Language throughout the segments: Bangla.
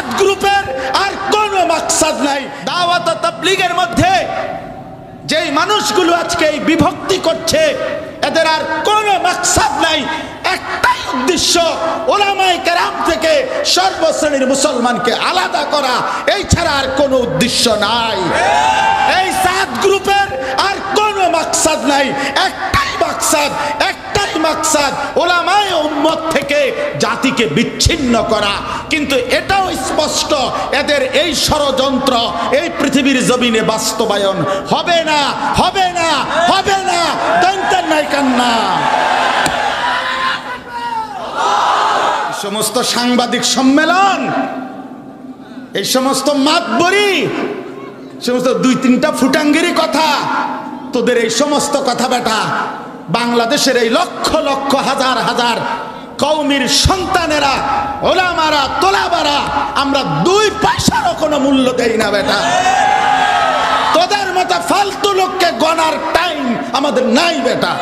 সাত গ্রুপের আর কোনো মাকসাদ নাই। দাওয়াত ও তাবলীগের মধ্যে যেই মানুষগুলো আজকে এই বিভক্তি করছে, এদের আর কোনো মাকসাদ নাই, একটাই উদ্দেশ্য, উলামায়ে কেরাম থেকে সর্বশ্রেণীর মুসলমানকে আলাদা করা, এই ছাড়া আর কোনো উদ্দেশ্য নাই। এই সাত গ্রুপের আর কোনো মাকসাদ নাই, একটাই মাকসাদ, একটাই মাকসাদ, উলামায়ে উম্মত থেকে জাতিকে বিচ্ছিন্ন করা। কিন্তু এটাও স্পষ্ট, এদের এই ষড়যন্ত্র এই পৃথিবীর জমিনে বাস্তবায়ন হবে না, হবে না, হবে না। দন্তের নাই কান্না। সমস্ত সাংবাদিক সম্মেলন, এই সমস্ত মাতবরি, সমস্ত দুই তিনটা ফুটাঙ্গিরি কথা, তোদের এই সমস্ত কথা বেটা বাংলাদেশের এই লক্ষ লক্ষ হাজার হাজার কওমির সন্তানেরা, ওলামারা, তোলাবারা, আমরা 2 পয়সারও কোনো মূল্য দেই না বেটা। তোদের মতো ফালতু লোককে গনার টাইম আমাদের নাই বেটা।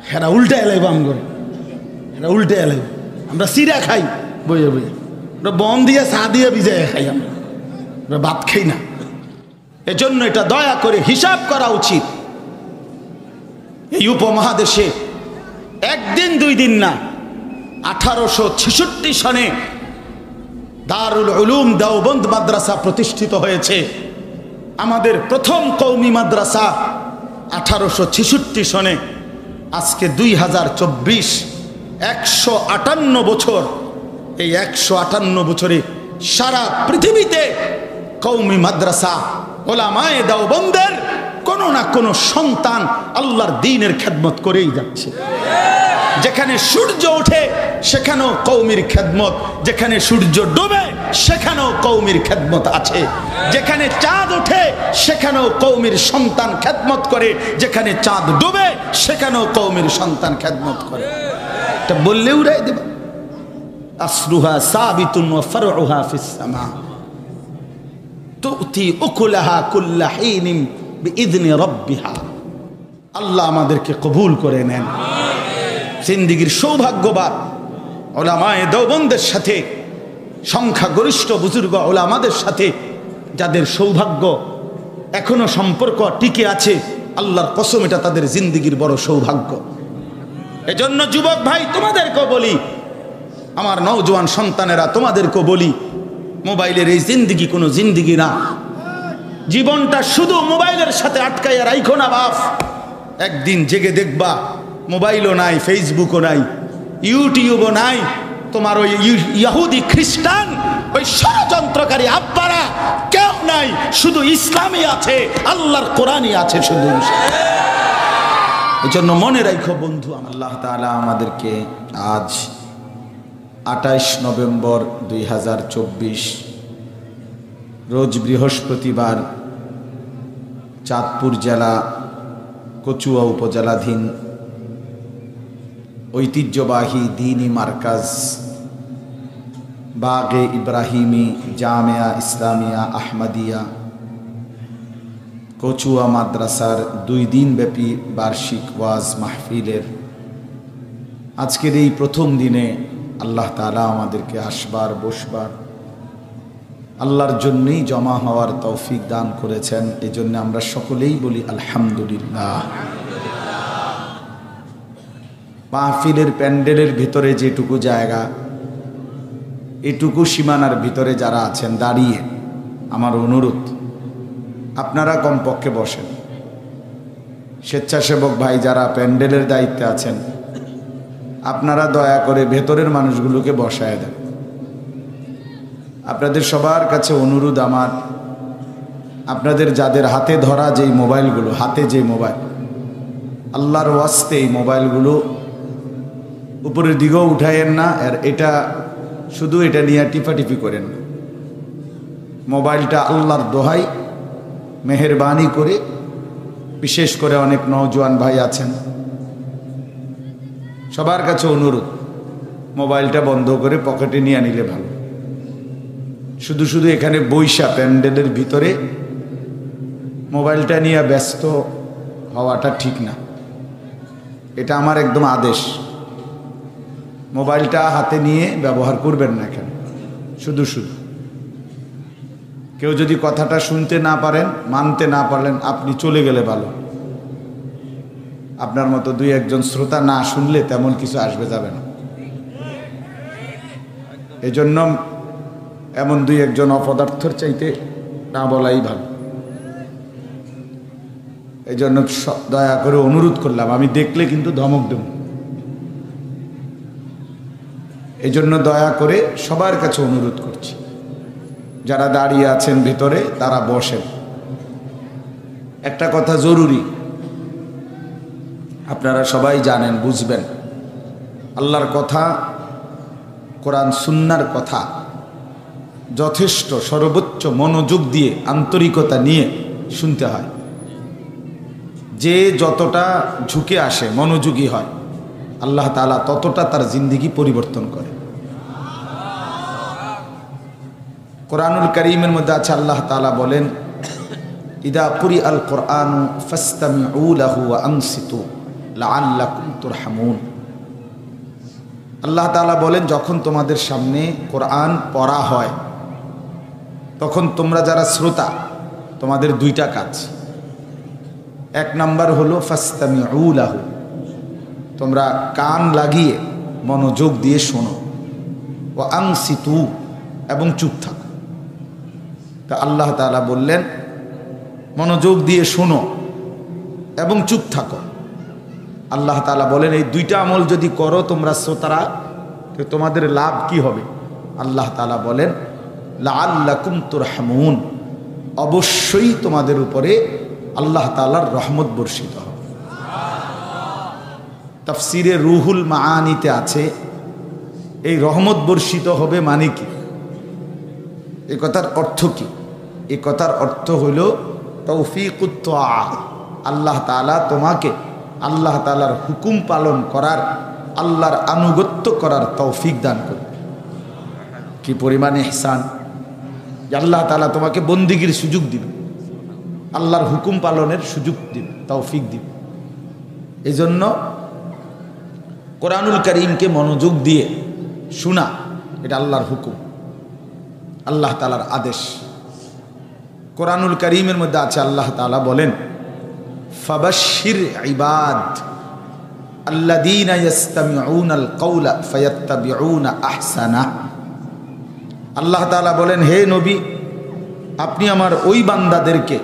হেরা উল্টে এলাইব আমগর, হেরা উল্টে এলাইব। আমরা সিরা খাই বইয়ে বইয়ে, আমরা বন দিয়ে চা দিয়ে ভিজাই খাই, আমরা ভাত খাই না। এজন্য এটা দয়া করে হিসাব করা উচিত। এই উপমহাদেশে একদিন দুই দিন না, 1866 সনে দারুল উলুম দেওবন্দ মাদ্রাসা প্রতিষ্ঠিত হয়েছে। আমাদের প্রথম কওমি মাদ্রাসা 1866 সনে। আজকে 2024, 158 বছর। এই 158 বছরে সারা পৃথিবীতে কওমি মাদ্রাসা, উলামায়ে দেওবন্দের কোনো না কোনো সন্তান আল্লাহর দ্বীনের খেদমত করেই যাচ্ছে। যেখানে সূর্য ওঠে সেখানেও কওমির খেদমত, যেখানে সূর্য ডুবে সেখানেও কওমির খেদমত আছে, যেখানে চাঁদ ওঠে সেখানেও কওমির সন্তান খেদমত করে, যেখানে চাঁদ ডুবে সেখানেও কওমির সন্তান খেদমত করে। এটা বললে উড়াই দেব। আসলুহা সাবিতুন ওয়া ফারউহা ফিস সামা তুতি উকুলাহা কুল্লা হিনিন বিইذن রাব্বিহা। আল্লাহ আমাদেরকে কবুল করে নেন। জিন্দেগীর সৌভাগ্যবান উলামায়ে দেওবন্দের সাথে, সংখ্যাগরিষ্ঠ বুজুর্গ উলামাদের সাথে যাদের সৌভাগ্য এখনো সম্পর্ক টিকে আছে, আল্লাহর কসম এটা তাদের জিন্দেগীর বড় সৌভাগ্য। এজন্য যুবক ভাই তোমাদেরকে বলি, আমার নওজোয়ান সন্তানেরা তোমাদেরকে বলি, মোবাইলের এই জিন্দেগি কোনো জিন্দেগি না। জীবনটা শুধু মোবাইলের সাথে আটকাইয়া রাইখো না বাপ। একদিন জেগে দেখবা মোবাইলও নাই, ফেসবুকও নাই, ইউটিউবও নাই, তোমার ওই ইহুদি খ্রিস্টান ওই ষড়যন্ত্রকারী আব্বারা কেউ নাই, শুধু ইসলামই আছে, আল্লাহর কোরআনই আছে শুধু। এই জন্য মনে রাখো বন্ধু, আল্লাহ তাআলা আমাদেরকে আজ 28 নভেম্বর 2024 রোজ বৃহস্পতিবার চাঁদপুর জেলা কচুয়া উপজেলাধীন ঐতিহ্যবাহী দ্বীনি মার্কাজ বাগে ইব্রাহিমি জামিয়া ইসলামিয়া আহমদিয়া কচুয়া মাদ্রাসার 2 দিনব্যাপী বার্ষিক ওয়াজ মাহফিলের আজকের এই প্রথম দিনে আল্লাহ তাআলা আমাদেরকে আসবার বসবার আল্লাহর জন্যই জমা হওয়ার তৌফিক দান করেছেন। এজন্য আমরা সকলেই বলি আলহামদুলিল্লাহ। মাহফিলের প্যান্ডেলের ভিতরে যেটুকু জায়গা, এটুকু সীমানার ভিতরে যারা আছেন দাঁড়িয়ে, আমার অনুরোধ আপনারা কমপক্ষে বসেন। স্বেচ্ছাসেবক ভাই যারা প্যান্ডেলের দায়িত্বে আছেন, আপনারা দয়া করে ভেতরের মানুষগুলোকে বসায় দেন। আপনাদের সবার কাছে অনুরোধ আমার, আপনাদের যাদের হাতে ধরা যেই মোবাইলগুলো, হাতে যে মোবাইল, আল্লাহর ওয়াস্তে এই মোবাইলগুলো উপরের দিকেও উঠায়েন না, আর এটা শুধু এটা নিয়ে টিপাটিপি করেন না। মোবাইলটা আল্লাহর দোহাই মেহেরবানি করে, বিশেষ করে অনেক নওজোয়ান ভাই আছেন, সবার কাছে অনুরোধ মোবাইলটা বন্ধ করে পকেটে নিয়ে নিলে ভালো। শুধু শুধু এখানে বৈশা প্যান্ডেলের ভিতরে মোবাইলটা নিয়ে ব্যস্ত হওয়াটা ঠিক না। এটা আমার একদম আদেশ। মোবাইলটা হাতে নিয়ে ব্যবহার করবেন না এখানে। শুধু শুধু। কেউ যদি কথাটা শুনতে না পারেন, মানতে না পারলেন, আপনি চলে গেলে ভালো। আপনার মতো দুই একজন শ্রোতা না শুনলে তেমন কিছু আসবে যাবে না। এই জন্য এমন দুই একজন অপদার্থর চাইতে না বলাই ভালো। এই জন্য দয়া করে অনুরোধ করলাম, আমি দেখলে কিন্তু ধমক দেব। এই জন্য দয়া করে সবার কাছে অনুরোধ করছি, যারা দাঁড়িয়ে আছেন ভিতরে তারা বসেন। একটা কথা জরুরি, আপনারা সবাই জানেন, বুঝবেন, আল্লাহর কথা, কোরআন সুন্নাহর কথা যথেষ্ট সর্বোচ্চ মনোযোগ দিয়ে আন্তরিকতা নিয়ে শুনতে হয়। যে যতটা ঝুঁকে আসে, মনোযোগী হয়, আল্লাহ তাআলা ততটা তার জিন্দেগি পরিবর্তন করে। কোরআনুল কারীমের মধ্যে আছে, আল্লাহ তাআলা বলেন, ইদা কুরিআল কুরআনু ফাসতামিউ লাহু ওয়া আনসিতু লাআল্লাকুম তুরহামুন। আল্লাহ তাআলা বলেন, যখন তোমাদের সামনে কোরআন পড়া হয় তখন তোমরা যারা শ্রোতা, তোমাদের দুইটা কাজ। এক নাম্বার হলো ফাসতামিউ লাহু, তোমরা কান লাগিয়ে মনোযোগ দিয়ে শোনো, ওয়া আনসিতু, এবং চুপ থাকো। তা আল্লাহ তাআলা বললেন মনোযোগ দিয়ে শোনো এবং চুপ থাকো। আল্লাহ তাআলা বলেন এই দুইটা আমল যদি করো তোমরা শ্রোতারা, তো তোমাদের লাভ কি হবে? আল্লাহ তাআলা বলেন লাআল্লাকুম তুরহামুন, অবশ্যই তোমাদের উপরে আল্লাহ তাআলার রহমত বর্ষিত হবে। তাফসিরে রুহুল মাআনিতে আছে এই রহমত বর্ষিত হবে মানে কি, এই কথার অর্থ কি? এই কথার অর্থ হইল তৌফিকুত তাআ, আল্লাহ তাআলা তোমাকে আল্লাহ তাআলার হুকুম পালন করার, আল্লাহর আনুগত্য করার তৌফিক দান করবে। কি পরিমাণ ইহসান যে আল্লাহ তাআলা তোমাকে বন্দিগির সুযোগ দিবে, আল্লাহর হুকুম পালনের সুযোগ দিবে, তৌফিক দিবে। এই জন্য কোরআনুল কারীমকে মনোযোগ দিয়ে শোনা, এটা আল্লাহর হুকুম, আল্লাহ তাআলার আদেশ। কোরআনুল কারীমের মধ্যে আছে, আল্লাহ তাআলা বলেন ফাবাশশির ইবাদ আল্লাযীনা ইসতামিউনাল কাওলা ফায়াত্তাবিউনা আহসানা। আল্লাহ তাআলা বলেন, হে নবী, আপনি আমার ওই বান্দাদেরকে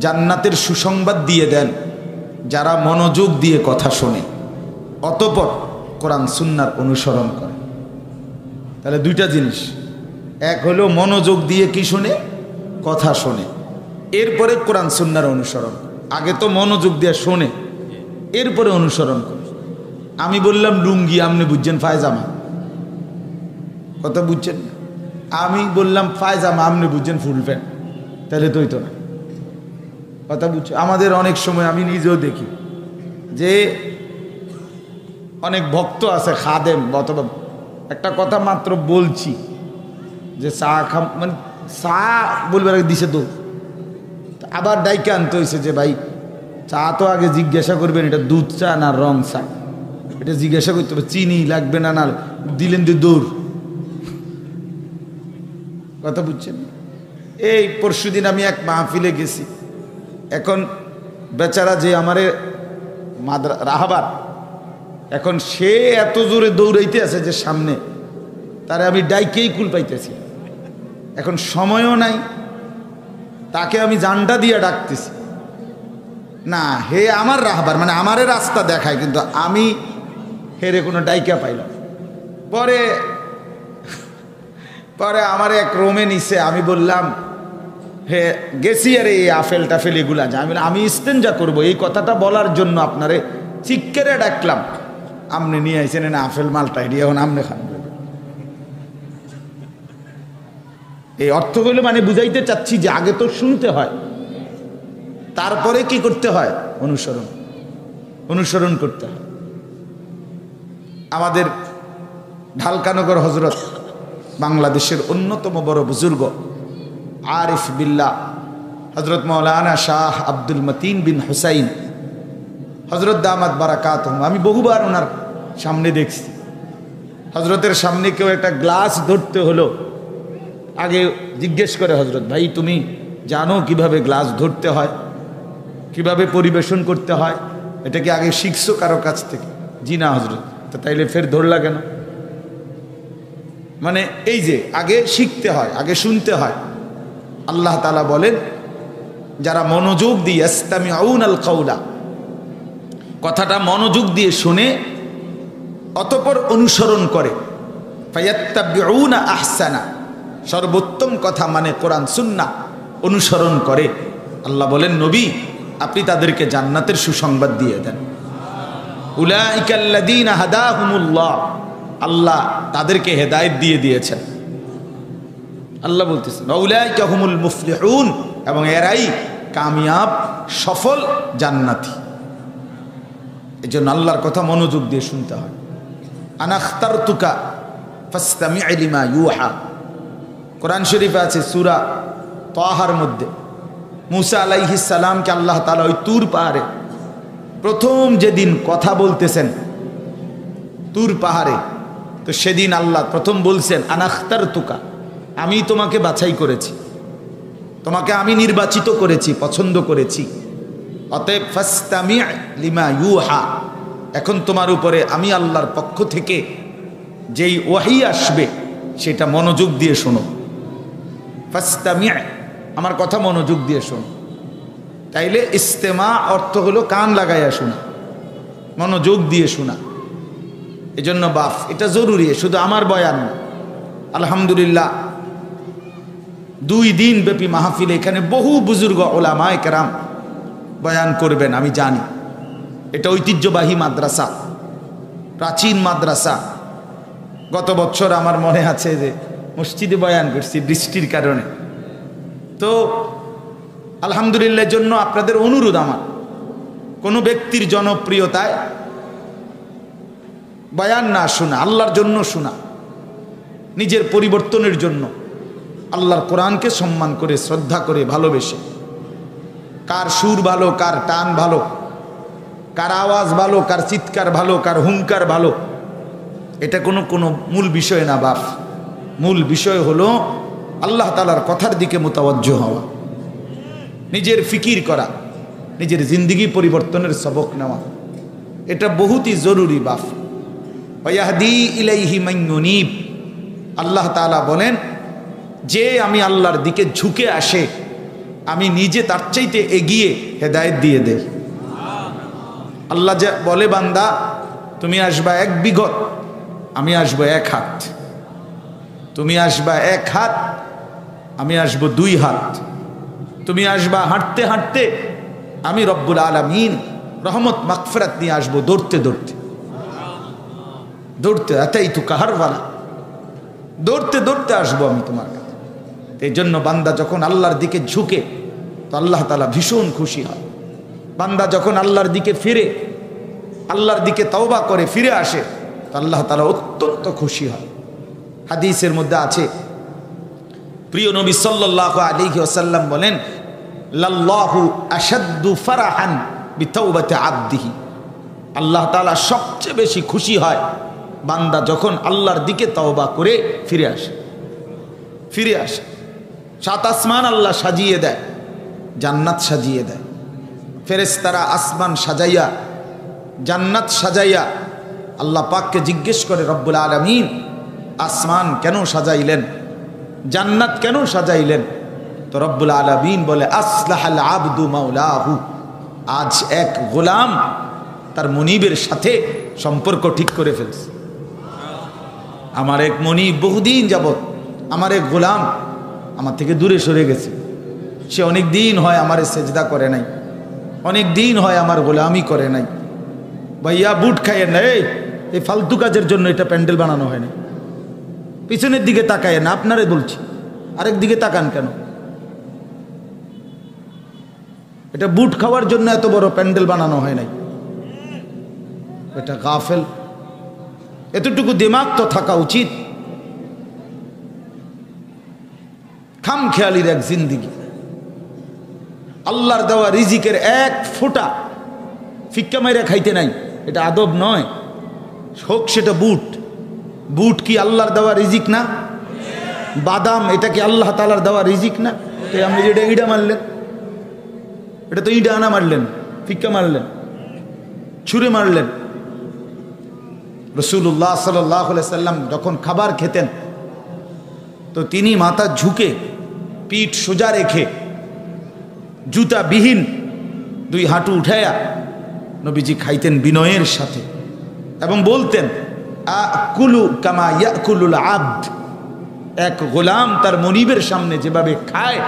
জান্নাতের সুসংবাদ দিয়ে দেন যারা মনোযোগ দিয়ে কথা শোনে, অতঃপর কোরআন সুন্নাহর অনুসরণ করে। তাহলে দুইটা জিনিস, এক হলো মনোযোগ দিয়ে কি শোনে, কথা শোনে, এরপরে কোরআন সুন্নাহর অনুসরণ। আগে তো মনোযোগ দিয়ে শোনে, এরপরে অনুসরণ করে। আমি বললাম লুঙ্গি, আপনি বুঝছেন পায়জামা, কথা বুঝছেন? আমি বললাম পায়জামা, আপনি বুঝছেন ফুল প্যান্ট, তাহলে তো হইতো না, কথা বুঝছো? আমাদের অনেক সময় আমি নিজেও দেখি যে অনেক ভক্ত আছে, খাদেম, অথবা একটা কথা মাত্র বলছি যে চা খাম, মানে চা বলবার আগে দিছে তো আবার ডাইকে আনতে হয়েছে যে ভাই চা তো আগে জিজ্ঞাসা করবেন এটা দুধ চা না রং চা, এটা জিজ্ঞাসা করতে হবে, চিনি লাগবে না, না দিলেন যে দৌড়, কথা বুঝছেন? এই পরশুদিন আমি এক মাহফিলে গেছি, এখন বেচারা যে আমারে রাহাবার, এখন সে এত জোরে দৌড়াইতে আছে যে সামনে, তারে আমি ডাইকেই কুল পাইতেছি, এখন সময়ও নাই, তাকে আমি জানটা দিয়ে ডাকতেছি না, হে আমার রাহবার, মানে আমারে রাস্তা দেখায়, কিন্তু আমি হেরে কোনো ডাইকা পাইলাম। পরে পরে আমার এক রোমে নিছে, আমি বললাম হে গেছি আরে এই আফেল টাফেল এগুলা যা, আমি ইস্তেঞ্জা করবো, এই কথাটা বলার জন্য আপনারে চিক্কেরে ডাকলাম, আপনি নিয়ে আইছেন না আফেল মালটা, এটি এখন আপনি খান। এই অর্থ হইল মানে বুঝাইতে চাচ্ছি যে আগে তো শুনতে হয়, তারপরে কি করতে হয়, অনুসরণ করতে হয়। আমাদের ঢালকানগর হজরত, বাংলাদেশের অন্যতম বড় বুজুর্গ আরিফ বিল্লাহ হজরত মৌলানা শাহ আব্দুল মতিন বিন হুসাইন হজরত দামাত বারাকাতুহুম, আমি বহুবার ওনার সামনে দেখছি। হজরতের সামনে কেউ একটা গ্লাস ধরতে হলো আগে জিজ্ঞেস করে হজরত, ভাই তুমি জানো কিভাবে গ্লাস ধরতে হয়, কিভাবে পরিবেশন করতে হয়, এটা কি আগে শিখছো কারো কাছ থেকে? জি না হজরত। তো তাইলে ফের ধরলা কেন? মানে এই যে আগে শিখতে হয়, আগে শুনতে হয়। আল্লাহ তাআলা বলেন, যারা মনোযোগ দিয়ে ইস্তামিউনাল কাওলা, কথাটা মনোযোগ দিয়ে শুনে অতঃপর অনুসরণ করে, ফায়াত্তাবিউনা আহসানা, সর্বোত্তম কথা মানে কোরআন সুন্নাহ অনুসরণ করে, আল্লাহ বলেন নবী আপনি তাদেরকে জান্নাতের সুসংবাদ দিয়ে দেন। উলাইকাল্লাযীনা হাদাহুমুল্লাহ, আল্লাহ তাদেরকে হেদায়েত দিয়ে দিয়েছেন। আল্লাহ বলতেছেন উলাইকা হুমুল মুফলিহুন, এবং এরাই কামিয়াব সফল জান্নাতি। এজন্য আল্লাহর কথা মনোযোগ দিয়ে শুনতে হয়। আনা আখতারতুকা ফাসতামি' লিমা ইউহা, কোরআন শরীফে আছে সূরা তাহার মধ্যে মুসা আলাইহিস সালামকে আল্লাহ তাআলা ওই তুর পাহাড়ে প্রথম যেদিন কথা বলতেছেন তুর পাহাড়ে, তো সেদিন আল্লাহ প্রথম বলছেন আনা আখতারতুকা, আমি তোমাকে বাছাই করেছি, তোমাকে আমি নির্বাচিত করেছি, পছন্দ করেছি, অতএব ফাসতামি' লিমা ইউহা, এখন তোমার উপরে আমি আল্লাহর পক্ষ থেকে যেই ওয়াহি আসবে সেটা মনোযোগ দিয়ে শোনো। ফাসতামি', আমার কথা মনোযোগ দিয়ে শোনো। তাইলে ইস্তেমা অর্থ হলো কান লাগাইয়া শোনা, মনোযোগ দিয়ে শোনা। এজন্য বাপ এটা জরুরি, শুধু আমার বয়ান না। আলহামদুলিল্লাহ 2 দিন ব্যাপী মাহফিল, এখানে বহু বুজুর্গ ওলামায়ে কেরাম বয়ান করবেন আমি জানি। এটা ঐতিহ্যবাহী মাদ্রাসা, প্রাচীন মাদ্রাসা। গত বছর আমার মনে আছে যে মসজিদে বয়ান করছি বৃষ্টির কারণে। তো আলহামদুলিল্লাহর জন্য আপনাদের অনুরোধ, আমার কোনো ব্যক্তির জনপ্রিয়তায় বয়ান না শোনা, আল্লাহর জন্য শোনা, নিজের পরিবর্তনের জন্য, আল্লাহর কোরআনকে সম্মান করে শ্রদ্ধা করে ভালোবেসে। কার সুর ভালো, কার টান ভালো, কার আওয়াজ ভালো, কার চিৎকার ভালো, কার হুঙ্কার ভালো, এটা কোনো মূল বিষয় না বাপ। মূল বিষয় হলো আল্লাহ তাআলার কথার দিকে মুতাওয়াজ্জহ হওয়া, নিজের ফিকির করা, নিজের জিন্দেগি পরিবর্তনের সবক নেওয়া, এটা বহুতই জরুরি বাপ। ওয়াহদি ইলাইহি মান ইউনীব, আল্লাহ তাআলা বলেন যে আমি আল্লাহর দিকে ঝুঁকে আসে আমি নিজে তার চাইতে এগিয়ে হেদায়েত দিয়ে দেই। আল্লাহ যে বলে বান্দা তুমি আসবা 1 বিঘত, আমি আসবো 1 হাত, তুমি আসবা 1 হাত, আমি আসবো 2 হাত, তুমি আসবা হাঁটতে হাঁটতে, আমি রব্বুল আলামিন রহমত মাগফিরাত নিয়ে আসবো দৌড়তে দৌড়তে দৌড়তে, আতাইতু কাহারওয়ালা, দৌড়তে দৌড়তে আসবো আমি তোমার কাছে। এই জন্য বান্দা যখন আল্লাহর দিকে ঝুঁকে তো আল্লাহ তাআলা ভীষণ খুশি হয়। বান্দা যখন আল্লাহর দিকে ফিরে, আল্লাহর দিকে তওবা করে ফিরে আসে তো আল্লাহ তাআলা অত্যন্ত খুশি হয়। হাদিসের মধ্যে আছে, প্রিয় নবী সাল্লাল্লাহু আলাইহি ওয়াসাল্লাম বলেন লাল্লাহু আশাদ্দু ফারাহান বিতাওবাতি আবদিহি, আল্লাহ তাআলা সবচেয়ে বেশি খুশি হয় বান্দা যখন আল্লাহর দিকে তওবা করে ফিরে আসে। ফিরে আসে, 7 আসমান আল্লাহ সাজিয়ে দেয়, জান্নাত সাজিয়ে দেয়। ফেরেশতারা আসমান সাজাইয়া জান্নাত সাজাইয়া আল্লাহ পাককে জিজ্ঞেস করে রব্বুল আলামিন আসমান কেন সাজাইলেন, জান্নাত কেন সাজাইলেন? তো রব্বুল আলামিন বলে আসলাহাল আবদু মাওলাহু, আজ এক গোলাম তার মনিবের সাথে সম্পর্ক ঠিক করে ফেলছে। আমার এক মনিব বহুদিন যাবত, আমার এক গোলাম আমার থেকে দূরে সরে গেছে, সে অনেক দিন হয় আমারে সেজদা করে নাই, অনেক দিন হয় আমার গোলামি করে নাই। ভাইয়া বুট খাইয়ে না, এই ফালতু কাজের জন্য এটা প্যান্ডেল বানানো হয় না। পিছনের দিকে তাকায় না, আপনারে বলছি, আরেক দিকে তাকান কেন? এটা বুট খাওয়ার জন্য এত বড় প্যান্ডেল বানানো হয় নাই। এটা গাফেল, এতটুকু দিমাগ তো থাকা উচিত। খামখেয়ালির এক জিন্দিগি, আল্লাহর দেওয়া রিজিকের 1 ফোঁটা ফিক্কা মাইরা খাইতে নাই, এটা আদব নয়। হোক সেটা বুট, বুট কি আল্লাহর দেওয়া রিজিক না? বাদাম, এটা কি আল্লাহ তাআলার দেওয়া রিজিক না? আপনি যেটা ইডা মারলেন, এটা তো ইডা আনা মারলেন, ফিক্কা মারলেন, ছুঁড়ে মারলেন। রাসূলুল্লাহ সাল্লাল্লাহু আলাইহি সাল্লাম যখন খাবার খেতেন তো তিনি মাথা ঝুঁকে পিঠ সোজা রেখে জুতা বিহীন দুই হাঁটু উঠায়া নবীজি খাইতেন বিনয়ের সাথে এবং বলতেন আকুলু কামা ইয়াকুলুল আবদ, এক গোলাম তার মনিবের সামনে যেভাবে খায়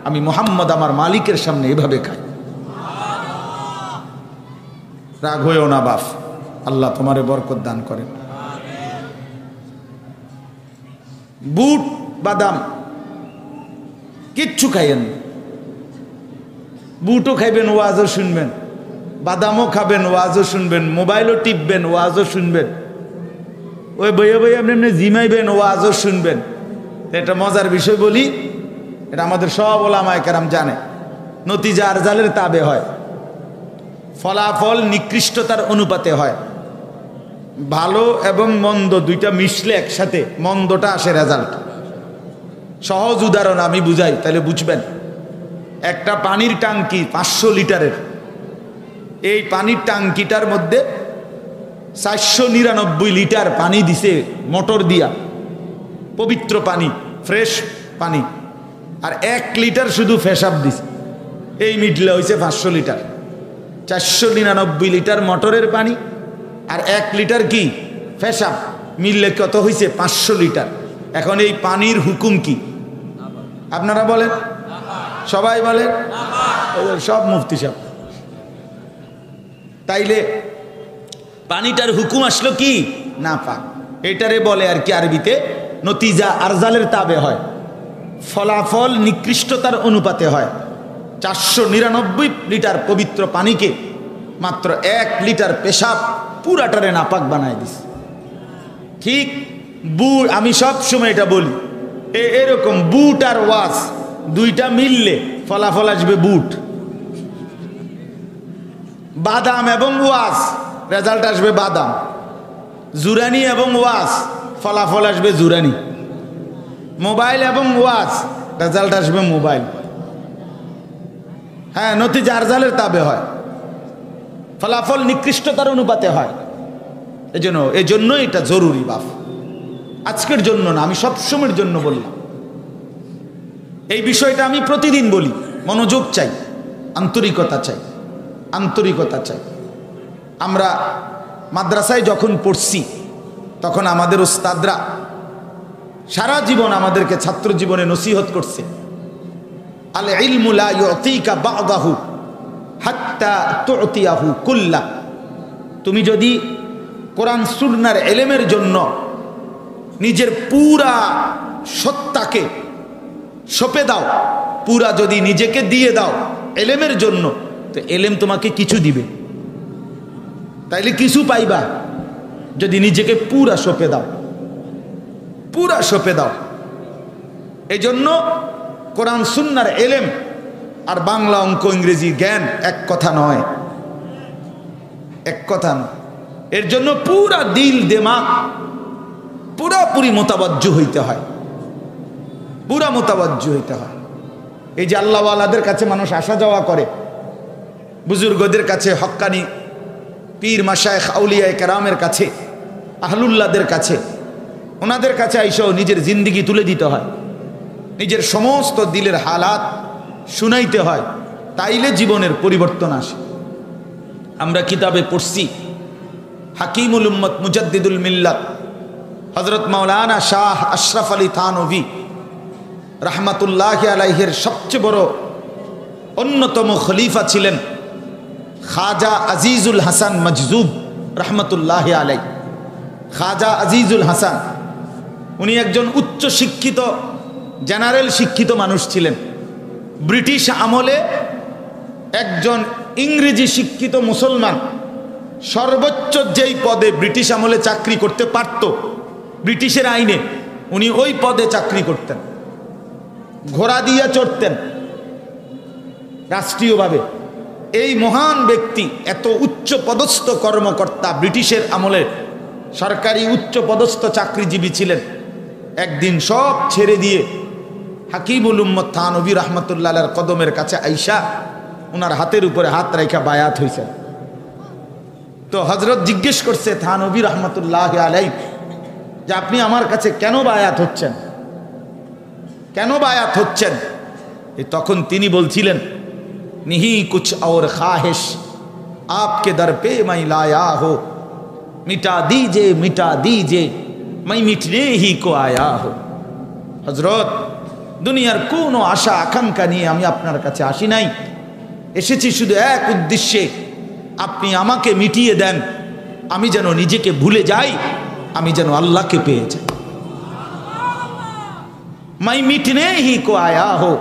আমি মুহাম্মদ আমার মালিকের সামনে এভাবে খাই। রাগ হয়েও না বাপ, আল্লাহ তোমারে বরকত দান করেন। বুট বাদাম কিচ্ছু খাইয়েন, বুটও খাইবেন ওয়াজও শুনবেন, বাদামও খাবেন ওয়াজও শুনবেন, মোবাইলও টিপবেন ওয়াজও শুনবেন, ওই বইয়ে বইয়ে আপনি এমনি জিমাইবেন ওয়াজও শুনবেন। এটা মজার বিষয় বলি, এটা আমাদের সব ওলামায়ে কেরাম জানে, নতিজা আরজালের তাবে হয়, ফলাফল নিকৃষ্টতার অনুপাতে হয়। ভালো এবং মন্দ দুইটা মিশলে একসাথে মন্দটা আসে রেজাল্ট। সহজ উদাহরণ আমি বুঝাই তাহলে বুঝবেন। একটা পানির ট্যাঙ্কি 500 লিটারের, এই পানির ট্যাঙ্কিটার মধ্যে 499 লিটার পানি দিছে মোটর দিয়া, পবিত্র পানি, ফ্রেশ পানি, আর 1 লিটার শুধু পেশাব দিছে, এই মিটলে হয়েছে 500 লিটার। 499 লিটার মোটরের পানি আর 1 লিটার কি পেশাব মিললে কত হয়েছে? 500 লিটার। এখন এই পানির হুকুম কি আপনারা বলেন? সবাই বলেন, সব মুফতি সাহেব। তাইলে পানিটার হুকুম আসলো কি? না পাক। এটারে বলে আর কি আরবিতে নতিজা আরজালের তাবে হয়, ফলাফল নিকৃষ্টতার অনুপাতে হয়। 499 লিটার পবিত্র পানিকে মাত্র 1 লিটার পেশাব পুরাটারে নাপাক বানায় দিছে। ঠিক বুট, আমি সব সময় এটা বলি, এরকম বুট আর ওয়াজ দুইটা মিললে ফলাফল আসবে বুট, বাদাম এবং ওয়াজ রেজাল্ট আসবে বাদাম, জুরানি এবং ওয়াজ ফলাফল আসবে জুরানি, মোবাইল এবং ওয়াজ রেজাল্ট আসবে মোবাইল। হ্যাঁ, নতিজা আরজালের তাবে হয়, ফলাফল নিকৃষ্টতার অনুপাতে হয়। এজন্য এটা জরুরি বাপ, আজকের জন্য না, আমি সবসময়ের জন্য বললাম। এই বিষয়টা আমি প্রতিদিন বলি, মনোযোগ চাই, আন্তরিকতা চাই, আন্তরিকতা চাই। আমরা মাদ্রাসায় যখন পড়ছি তখন আমাদের উস্তাদরা সারা জীবন আমাদেরকে ছাত্র জীবনে নসিহত করছে, আল ইলমু লা ইউতিকা বা'দাহু হাত্তা তু'তিয়াহু কুল্লা। তুমি যদি কোরআন সুন্নাহর ইলমের জন্য নিজের পুরা সত্তাকে সঁপে দাও, পুরা যদি নিজেকে দিয়ে দাও ইলমের জন্য, তো ইলম তোমাকে কিছু দিবে। তাইলে কিছু পাইবা যদি নিজেকে পুরা সঁপে দাও, পুরা সঁপে দাও। এই জন্য কোরআন সুন্নাহর ইলম আর বাংলা অঙ্ক ইংরেজি জ্ঞান এক কথা নয়, এক কথা নয়। এর জন্য পুরা দিল দিমাগ পুরাপুরি মোতাবাজ্জু হইতে হয়, পুরা মোতাবাজ্জু হইতে হয়। এই যে আল্লাহওয়ালাদের কাছে মানুষ আসা যাওয়া করে, বুজুর্গদের কাছে, হক্কানি পীর মাশায়েখ আউলিয়া কেরামের কাছে, আহলুল্লাহদের কাছে, ওনাদের কাছে আইসাও নিজের জিন্দিগি তুলে দিতে হয়, নিজের সমস্ত দিলের হালাত শুনাইতে হয়, তাইলে জীবনের পরিবর্তন আসে। আমরা কিতাবে পড়ছি হাকিমুল উম্মত মুজাদ্দিদুল মিল্লাত হযরত মাওলানা শাহ আশরাফ আলী থানভী রাহমাতুল্লাহি আলাইহির সবচেয়ে বড় অন্যতম খলিফা ছিলেন খাজা আজিজুল হাসান মজজুব রাহমাতুল্লাহি আলাইহি। খাজা আজিজুল হাসান উনি একজন উচ্চ শিক্ষিত, জেনারেল শিক্ষিত মানুষ ছিলেন। ব্রিটিশ আমলে একজন ইংরেজি শিক্ষিত মুসলমান সর্বোচ্চ যেই পদে ব্রিটিশ আমলে চাকরি করতে পারত, ব্রিটিশের আইনে উনি ওই পদে চাকরি করতেন, ঘোড়া দিয়ে চড়তেন রাষ্ট্রীয়ভাবে। এই মহান ব্যক্তি এত উচ্চ পদস্থ কর্মকর্তা, ব্রিটিশের আমলে সরকারি উচ্চ পদস্থ চাকরিজীবী ছিলেন। একদিন সব ছেড়ে দিয়ে হাকিমুল উম্মত থানভী রাহমাতুল্লাহ আলাইহির কদমের কাছে আইসা ওনার হাতের উপরে হাত রাখা বায়াত হয়েছে। তো হযরত জিজ্ঞেস করছে থানভী রাহমাতুল্লাহ আলাইহি যে আপনি আমার কাছে কেন বায়াত হচ্ছেন, কেন বায়াত হচ্ছেন? তখন তিনি বলছিলেন नहीं कुछ और ख्वाहिश आपके दर पे मैं लाया हो, मिटा दीजिए मैं मिटने ही को आया हो। हजरत দুনিয়ার কোনো আশা আকাঙ্ক্ষা নিয়ে আমি আপনার কাছে আসি নাই, এসেছি শুধু এক উদ্দেশ্যে, আপনি আমাকে মিটিয়ে দেন, আমি যেন নিজেকে ভুলে যাই, আমি যেন আল্লাহকে পেয়ে যাই। मैं मिटने ही को आया हो,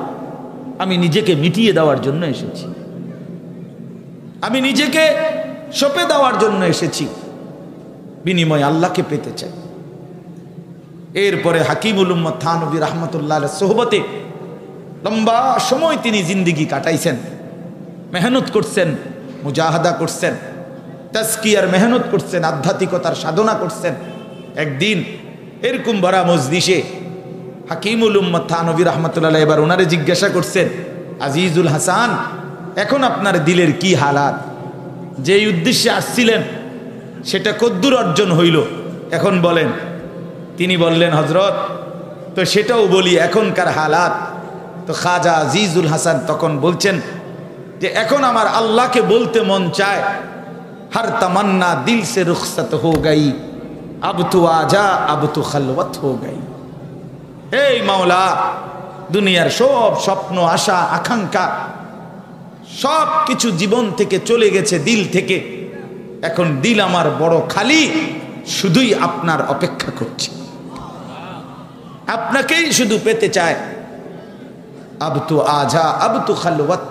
আমি নিজেকে মিটিয়ে দেওয়ার জন্য এসেছি, আমি নিজেকে সঁপে দেওয়ার জন্য এসেছি, বিনিময়ে আল্লাহকে পেতে চাই। এরপরে হাকিমুল উম্মত থানভী রাহমাতুল্লাহ আলাইহির সোহবতে লম্বা সময় তিনি জিন্দেগি কাটাইছেন, মেহনত করছেন, মুজাহাদা করছেন, তাজকিয়ার মেহনত করছেন, আধ্যাত্মিকতার সাধনা করছেন। একদিন এরকম বড় মজলিসে হাকিমুল উম্মত থানভী রাহমাতুল্লাহ আলাইহি এবার ওনারে জিজ্ঞাসা করছেন, আজিজুল হাসান, এখন আপনার দিলের কি হালাত? যেই উদ্দেশ্যে আসছিলেন সেটা কদ্দুর অর্জন হইল, এখন বলেন। তিনি বললেন, হজরত তো সেটাও বলি, এখনকার হালাত। তো খাজা আজিজুল হাসান তখন বলছেন যে এখন আমার আল্লাহকে বলতে মন চায়, हर तमन्ना दिल से रुखसत हो गई, अब तो आजा अब तो खलवत हो गई। এই মাওলা, দুনিয়ার সব স্বপ্ন আশা আকাঙ্ক্ষা সব কিছু জীবন থেকে চলে গেছে, দিল থেকে, এখন দিল আমার বড় খালি, শুধুই আপনার অপেক্ষা করছে, আপনাকেই শুধু পেতে চায়। अब तो आजा अब तो खलवत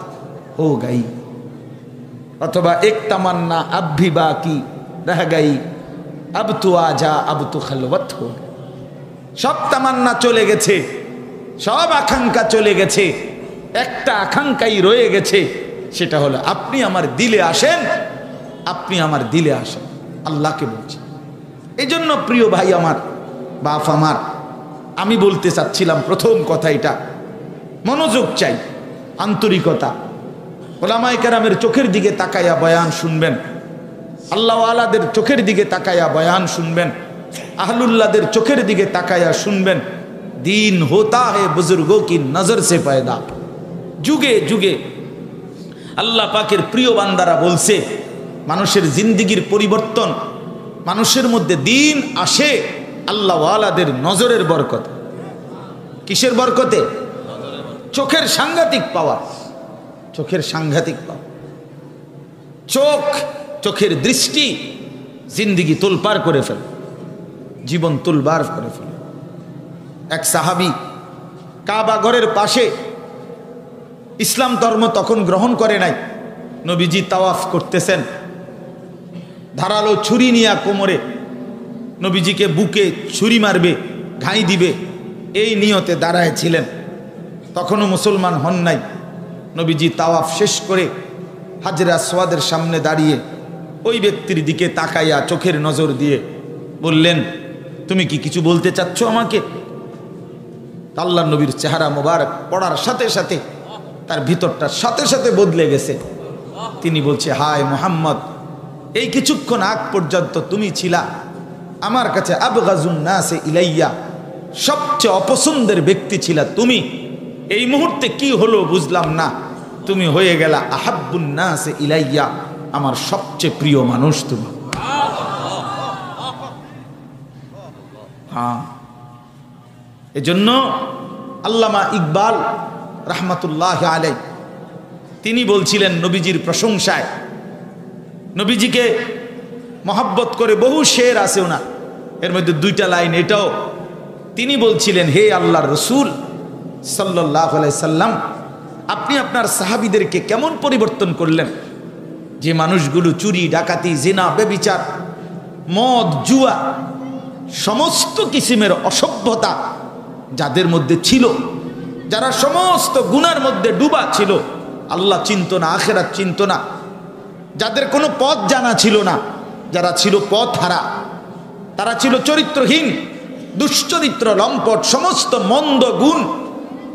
हो गई, अथवा एक तमन्ना अब भी बाकी रह गई, अब तो आजा अब तो खलवत हो गई। সব তামান্না চলে গেছে, সব আকাঙ্ক্ষা চলে গেছে, একটা আকাঙ্ক্ষাই রয়ে গেছে, সেটা হলো আপনি আমার দিলে আসেন, আপনি আমার দিলে আসেন, আল্লাহকে বলছি। এই জন্য প্রিয় ভাই আমার, বাপ আমার, আমি বলতে চাচ্ছিলাম প্রথম কথা এটা, মনোযোগ চাই, আন্তরিকতা। ওলামায়ে কেরামের চোখের দিকে তাকাইয়া বয়ান শুনবেন, আল্লাহ ওয়ালাদের চোখের দিকে তাকাইয়া বয়ান শুনবেন, আহলুল্লাহদের চোখের দিকে তাকাইয়া শুনবেন। দিন হোতা হে বুজুর্গোं की नजर से पैदा। যুগে যুগে আল্লাহ পাকের প্রিয় বান্দারা বলছে, মানুষের জিন্দেগির পরিবর্তন, মানুষের মধ্যে দিন আসে আল্লাহ ওয়ালাদের নজরের বরকতে। কিসের বরকতে? চোখের সাংঘাতিক পাওয়ার, চোখের সাংঘাতিক পাওয়ার। চোখের দৃষ্টি জিন্দেগি তোলপার করে ফেলে, জীবন তুলবার করে ফেলে। এক সাহাবী কাবা ঘরের পাশে, ইসলাম ধর্ম তখন গ্রহণ করে নাই, নবীজি তাওয়াফ করতেছেন, ধারালো ছুরি নিয়ে কোমরে নবীজিকে বুকে ছুরি মারবে, ঘাই দিবে, এই নিয়তে দাঁড়ায় ছিলেন। তখনও মুসলমান হন নাই। নবীজি তাওয়াফ শেষ করে হাজরে আসওয়াদের সামনে দাঁড়িয়ে ওই ব্যক্তির দিকে তাকাইয়া চোখের নজর দিয়ে বললেন, তুমি কি কিছু বলতে চাচ্ছ আমাকে? আল্লাহর নবীর চেহারা মোবারক পড়ার সাথে সাথে তার ভিতরটা সাথে সাথে বদলে গেছে। তিনি বলছে, হায় মুহাম্মদ, এই কিছুক্ষণ আগ পর্যন্ত তুমি ছিলা আমার কাছে আবগাজুন নাসে ইলাইয়া, সবচেয়ে অপছন্দের ব্যক্তি ছিলা তুমি। এই মুহূর্তে কি হলো বুঝলাম না, তুমি হয়ে গেলা আহাব্বুন নাসে ইলাইয়া, আমার সবচেয়ে প্রিয় মানুষ তুমি। হ্যাঁ, এজন্য আল্লামা ইকবাল রাহমাতুল্লাহ আলাইহি তিনি বলছিলেন নবীজির প্রশংসায়, নবীজিকে মহব্বত করে বহু শের আছে ওনার, এর মধ্যে দুইটা লাইন এটাও। তিনি বলছিলেন, হে আল্লাহর রসুল সাল্লাল্লাহু আলাইহি সাল্লাম, আপনি আপনার সাহাবীদেরকে কেমন পরিবর্তন করলেন? যে মানুষগুলো চুরি ডাকাতি জিনা ব্যভিচার মদ জুয়া সমস্ত কিসিমের অসভ্যতা যাদের মধ্যে ছিল, যারা সমস্ত গুনার মধ্যে ডুবা ছিল, আল্লাহ চিনত না, আখিরাত চিনত না, যাদের কোনো পথ জানা ছিল না, যারা ছিল পথ হারা, তারা ছিল চরিত্রহীন, দুশ্চরিত্র, লম্পট, সমস্ত মন্দ গুণ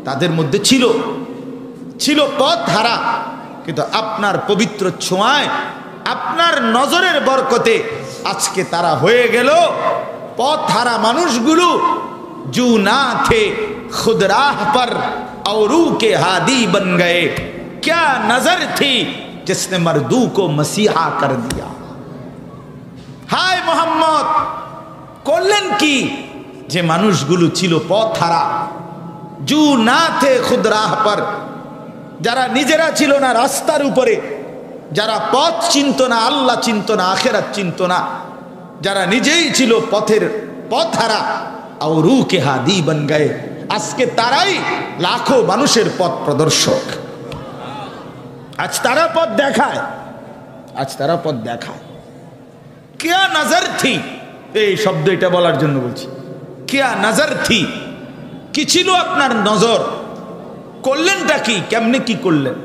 তাদের মধ্যে ছিল, ছিল পথ হারা। কিন্তু আপনার পবিত্র ছোঁয়ায়, আপনার নজরের বরকতে আজকে তারা হয়ে গেল পথ হারা মানুষগুলো। জু না থে খুদ রাহ পর औरू के हादी बन गए, क्या नजर थी जिसने मर्दू को मसीहा कर दिया। हाय मोहम्मद, করলেন কি যে মানুষগুলো ছিল পথ হারা। জু না থে খুদ রাহ পর, যারা নিজেরা ছিল না রাস্তার উপরে, যারা পথ চিনত না, আল্লাহ চিনত না, আখেরাত চিনত না, যারা নিজেই ছিল পথের পথ হারা। औरू के हादी बन गए, আজকে তারাই লাখো মানুষের পথ প্রদর্শক। আজ তারা পথ দেখায়, আজ তারা পথ দেখায়। क्या नजर थी, এই শব্দ এটা বলার জন্য বলছি, क्या नजर थी, কি ছিল আপনার নজর, করলেনটা কি, কেমনে কি করলেন,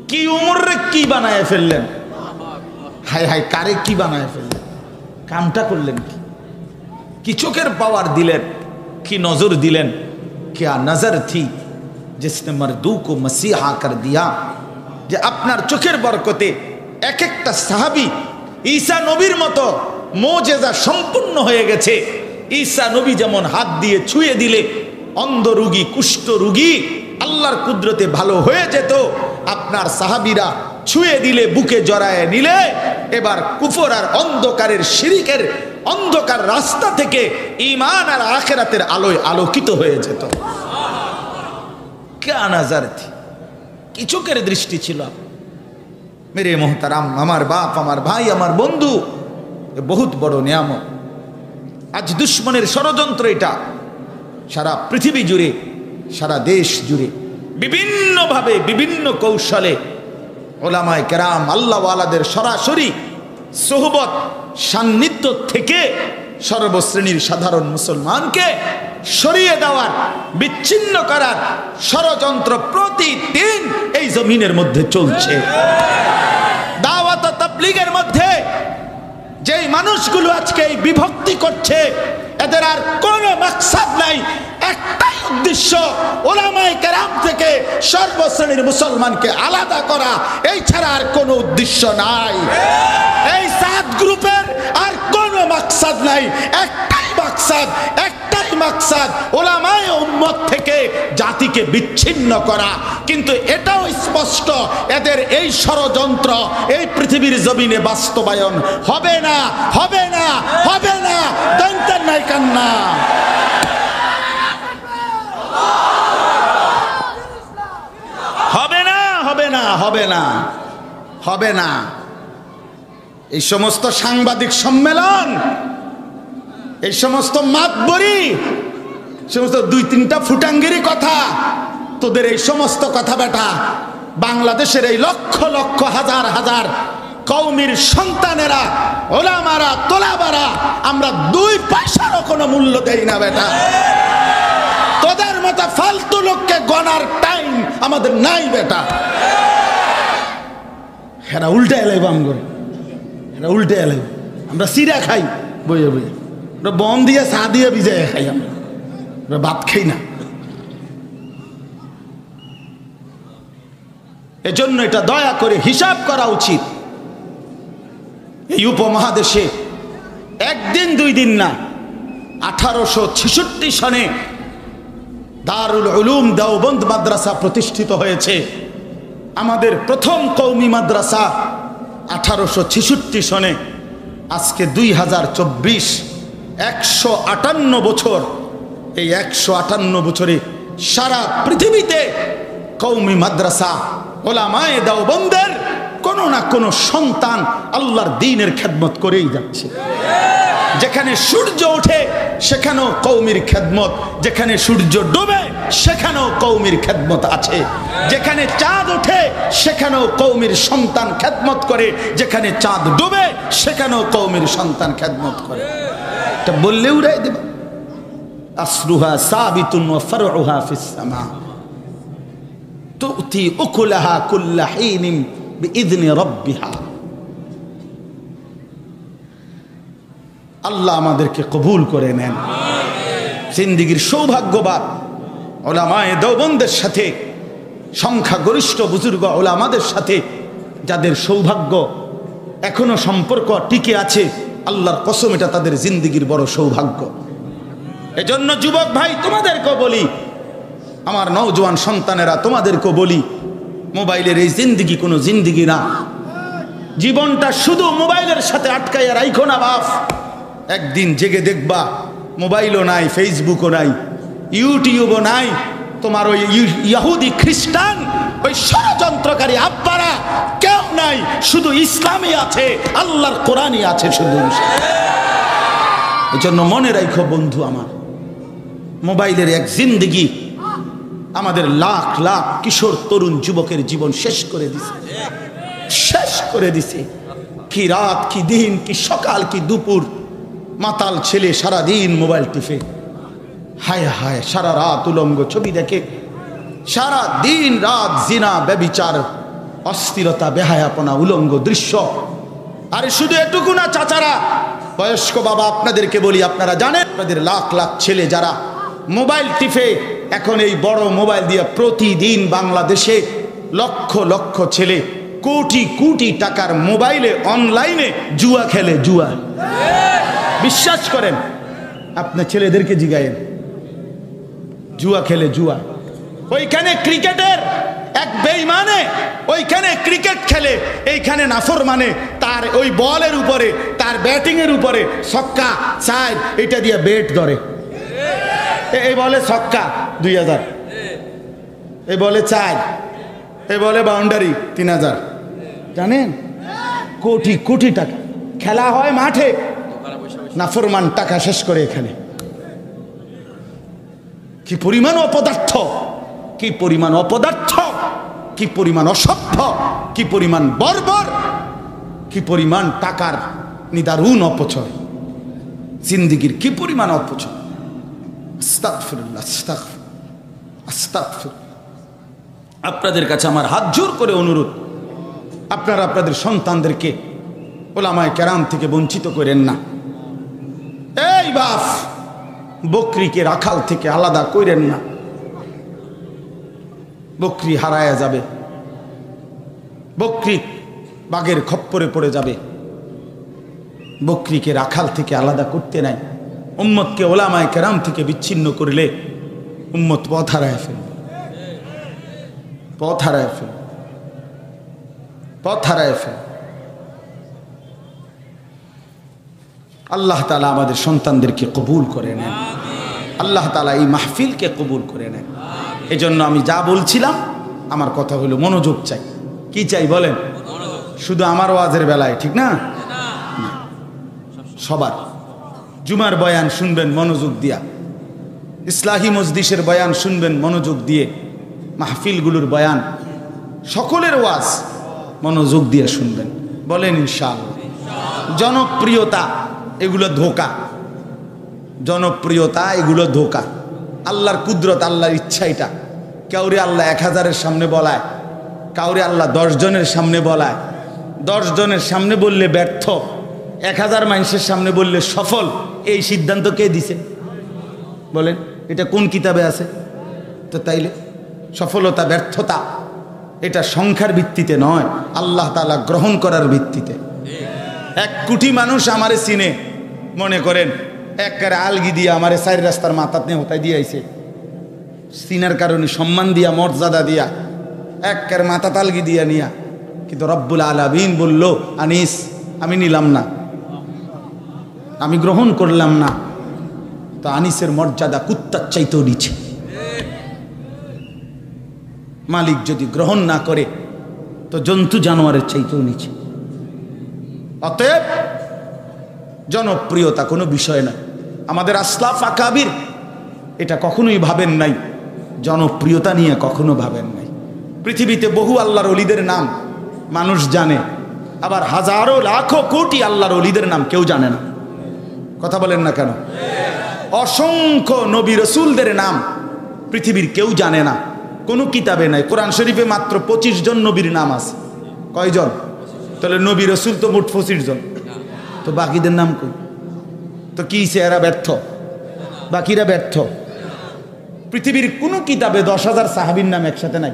কি উমরে কি বানায় ফেললেন, হায় হায় কারে কি বানায় ফেললেন, কামটা করলেন কি, কি চোখের পাওয়ার দিলেন, কি নজর দিলেন। क्या नजर थी जिसने मर्दू को मसीहा कर दिया, যে আপনার চোখের বরকতে এক একটা সাহাবী ঈসা নবীর মতো মুজিজা সম্পূর্ণ হয়ে গেছে। ঈসা নবী যেমন হাত দিয়ে ছুঁয়ে দিলে অন্ধ রোগী, কুষ্ঠ রোগী আল্লাহর কুদরতে ভালো হয়ে যেত, আপনার সাহাবীরা ছুঁয়ে দিলে বুকে জড়ায় নিলে এবার কুফর আর অন্ধকারের শিরিকের অন্ধকার রাস্তা থেকে ঈমান আর আখিরাতের আলোয় আলোকিত হয়ে যেত। क्या नजर थी, কি চোখের দৃষ্টি ছিল। মেরে মোহতারাম, আমার বাপ, আমার ভাই, আমার বন্ধু, বহুত বড় নিয়ামত। আজ দুশ্মনের ষড়যন্ত্র এটা সারা পৃথিবী জুড়ে, সারা দেশ জুড়ে বিভিন্নভাবে বিভিন্ন কৌশলে ওলামায়ে কেরাম আল্লাহওয়ালাদের সরাসরি সোহবত সান্নিধ্য থেকে সর্বশ্রেণীর সাধারণ মুসলমানকে সরিয়ে দেওয়ার, বিচ্ছিন্ন করার ষড়যন্ত্র প্রতিদিন এই জমিনের মধ্যে চলছে। দাওয়াত ও তাবলীগের মধ্যে যেই মানুষগুলো আজকে এই বিভক্তি করছে, এদের আর কোনো মাকসাদ নাই, একটাই উদ্দেশ্য, ওলামায়ে কেরাম থেকে সর্বশ্রেণীর মুসলমানকে আলাদা করা, এই ছাড়া আর কোনো উদ্দেশ্য নাই। এই সাত গ্রুপের আর কোনো মাকসাদ নাই, একটাই মাকসাদ, একটাই মাকসাদ, ওলামায়ে উম্মত থেকে জাতিকে বিচ্ছিন্ন করা। কিন্তু এটাও স্পষ্ট, এদের এই ষড়যন্ত্র এই পৃথিবীর জমিনে বাস্তবায়ন হবে না, হবে না, হবে না। দন্তের নাই কান্না, হবে না, হবে না, হবে না, হবে না। এই সমস্ত সাংবাদিক সম্মেলন, এই সমস্ত মাতবরি, সমস্ত দুই তিনটা ফুটাঙ্গিরি কথা, তোদের এই সমস্ত কথা বেটা বাংলাদেশের এই লক্ষ লক্ষ হাজার হাজার কওমির সন্তানেরা, ওলামারা, তোলাবারা আমরা 2 পয়সারও কোনো মূল্য দেই না বেটা। তোদের মতো ফালতু লোককে গনার টাইম আমাদের নাই বেটা। এরা উল্টে এলাই বাম করে, এরা উল্টে এলাই, আমরা সিরা খাই বইয়ে বইয়ে, আমরা বম দিয়ে চা দিয়ে ভিজাই খাই, আমরা ভাত খাই না। এজন্য এটা দয়া করে হিসাব করা উচিত। এই উপমহাদেশে একদিন দুই দিন না, 1866 সনে দারুল উলুম দেওবন্দ মাদ্রাসা প্রতিষ্ঠিত হয়েছে। আমাদের প্রথম কওমি মাদ্রাসা 1866 সনে। আজকে 2024, 158 বছর। এই 158 বছরে সারা পৃথিবীতে কওমি মাদ্রাসা ওলামায়ে দেওবন্দের কোনো না কোনো সন্তান আল্লাহর দ্বীনের খেদমত করেই যাচ্ছে। যেখানে সূর্য ওঠে সেখানেও কওমির খেদমত, যেখানে সূর্য ডুবে সেখানেও কওমির খেদমত আছে, যেখানে চাঁদ ওঠে সেখানেও কওমির সন্তান খেদমত করে, যেখানে চাঁদ ডুবে সেখানেও কওমির সন্তান খেদমত করে। এটা বললে উড়াই দেব। আসলুহা সাবিতুন ওয়া ফারউহা ফিস সামা তুতি উকুলাহা কুল্লা হিনিন বিইذনি রাব্বিহা। আল্লাহ আমাদেরকে কবুল করে নেন। জিন্দিগির সৌভাগ্যবান উলামায়ে দেওবন্দের সাথে, সংখ্যাগরিষ্ঠ বুজুর্গ উলামাদের সাথে যাদের সৌভাগ্য এখনো সম্পর্ক টিকে আছে, আল্লাহর কসম এটা তাদের জিন্দিগির বড় সৌভাগ্য। এজন্য যুবক ভাই তোমাদেরকে বলি, আমার নওজোয়ান সন্তানেরা তোমাদেরকে বলি, মোবাইলের এই জিন্দিগি কোনো জিন্দিগি না। জীবনটা শুধু মোবাইলের সাথে আটকাইয়া রাইখো না বাপ। একদিন জেগে দেখবা মোবাইলও নাই, ফেসবুকও নাই, ইউটিউবও নাই, তোমার ওই ইহুদি খ্রিস্টান ওই ষড়যন্ত্রকারী আব্বারা কেউ নাই, শুধু ইসলামই আছে, আল্লাহর কোরআনই আছে শুধু। এজন্য মনে রাখো বন্ধু আমার, মোবাইলের এক জিন্দিগি আমাদের লাখ লাখ কিশোর তরুণ যুবকের জীবন শেষ করে দিছে, শেষ করে দিছে। কি রাত, কি দিন, কি সকাল, কি দুপুর, মাতাল ছেলে সারাদিন মোবাইল টিপে, হায় হায় সারা রাত উলঙ্গ ছবি দেখে, সারা দিন রাত জিনা, ব্যভিচার, অস্থিরতা, বেহায়াপনা, উলঙ্গ দৃশ্য। আরে শুধু এটুকু না চাচারা, বয়স্ক বাবা আপনাদেরকে বলি, আপনারা জানেন আপনাদের লাখ লাখ ছেলে যারা মোবাইল টিপে, এখন এই বড় মোবাইল দিয়ে প্রতিদিন বাংলাদেশে লক্ষ লক্ষ ছেলে কোটি কোটি টাকার মোবাইলে অনলাইনে জুয়া খেলে, জুয়া। বিশ্বাস করেন, আপনার ছেলেদেরকে জিগায়েন, জুয়া খেলে, জুয়া। ওইখানে ক্রিকেটের এক বেঈমানে ওইখানে ক্রিকেট খেলে, এইখানে নাফরমানে তার ওই বলের উপরে, তার ব্যাটিং এর উপরে ছক্কা চার এটা দিয়ে বেট ধরে। এই বলে ছক্কা 2000, এই বলে 4, এই বলে বাউন্ডারি 3000। জানেন কোটি কোটি টাকা খেলা হয় মাঠে, নাফরমান টাকা শেষ করে এখানে। কি পরিমাণ অপদার্থ, কি পরিমাণ অপদার্থ, কি পরিমাণ অসভ্য, কি পরিমাণ বর্বর, কি পরিমাণ টাকার নিদারুণ অপচয়, জিন্দিগির কি পরিমাণ অপচয়। আস্তাগফিরুল্লাহ, আস্তাগফিরুল্লাহ। আপনাদের কাছে আমার হাত জোর করে অনুরোধ, আপনারা আপনাদের সন্তানদেরকে ওলামায়ে কেরাম থেকে বঞ্চিত করেন না। এই বাপ, বকরিকে রাখাল থেকে আলাদা করেন না, বকরি হারায়া যাবে, বকরি বাঘের খপ্পরে পড়ে যাবে। বকরিকে রাখাল থেকে আলাদা করতে নাই। উম্মতকে ওলামায়ে কেরাম থেকে বিচ্ছিন্ন করলে উম্মত পথ হারায় ফেলবে, পথ হারায় ফেলবে, পথ হারায় ফেলবে। আল্লাহ তাআলা আমাদের সন্তানদেরকে কবুল করে নেন, আল্লাহ তাআলা এই মাহফিলকে কবুল করে নেন। এজন্য আমি যা বলছিলাম, আমার কথা হলো মনোযোগ চাই। কি চাই বলেন? শুধু আমার ওয়াজের বেলায় ঠিক না, সবার জুমার বয়ান শুনবেন মনোযোগ দিয়া, ইসলাহি মজলিসের বয়ান শুনবেন মনোযোগ দিয়ে, মাহফিলগুলোর বয়ান সকলের ওয়াজ মনোযোগ দিয়ে শুনবেন। বলেন ইনশাআল্লাহ। জনপ্রিয়তা এগুলো ধোঁকা, জনপ্রিয়তা এগুলো ধোঁকা। আল্লাহর কুদরত, আল্লাহর ইচ্ছা এটা। কাউরে আল্লাহ 1000-এর সামনে বলায়, কাউরে আল্লাহ 10 জনের সামনে বলায়। 10 জনের সামনে বললে ব্যর্থ, 1000 মানুষের সামনে বললে সফল। এই সিদ্ধান্ত কে দিছে বলেন? এটা কোন কিতাবে আছে? তো তাইলে সফলতা ব্যর্থতা এটা সংখ্যার ভিত্তিতে নয়, আল্লাহ তাআলা গ্রহণ করার ভিত্তিতে। 1 কোটি মানুষ আমারে চিনে, মনে করেন একবারে আলগি দিয়া আমারে 4 রাস্তার মাথাতে হতাই দিয়ে আইছে, চিনার কারণে সম্মান দিয়া, মর্যাদা দিয়া, একবারে মাথা তালগি দিয়া নিয়া। কিন্তু রব্বুল আলামিন বলল, আনিস আমি নিলাম না, আমি গ্রহণ করলাম না। তো আনিসের মর্যাদা কুত্তার চাইতেও নিচে। মালিক যদি গ্রহণ না করে তো জন্তু জানোয়ারের চাইতেও নিচে। অতএব জনপ্রিয়তা কোনো বিষয় না। আমাদের আসলাফ আকাবির এটা কখনোই ভাবেন নাই, জনপ্রিয়তা নিয়ে কখনো ভাবেন নাই। পৃথিবীতে বহু আল্লাহর ওলিদের নাম মানুষ জানে, আবার হাজারো লাখো কোটি আল্লাহর ওলিদের নাম কেউ জানে না। কথা বলেন না কেন? অসংখ্য নবী রসুলদের নাম পৃথিবীর কেউ জানে না, কোনো কিতাবে নাই। কোরআন শরীফে মাত্র 25 জন নবীর নাম আছে। কয়জন? তাহলে নবী রসুল তো মোট 25 জন, তো বাকিদের নাম কই? তো কি এরা ব্যর্থ? বাকিরা ব্যর্থ। পৃথিবীর কোনো কিতাবে 10,000 সাহাবীর নাম একসাথে নাই,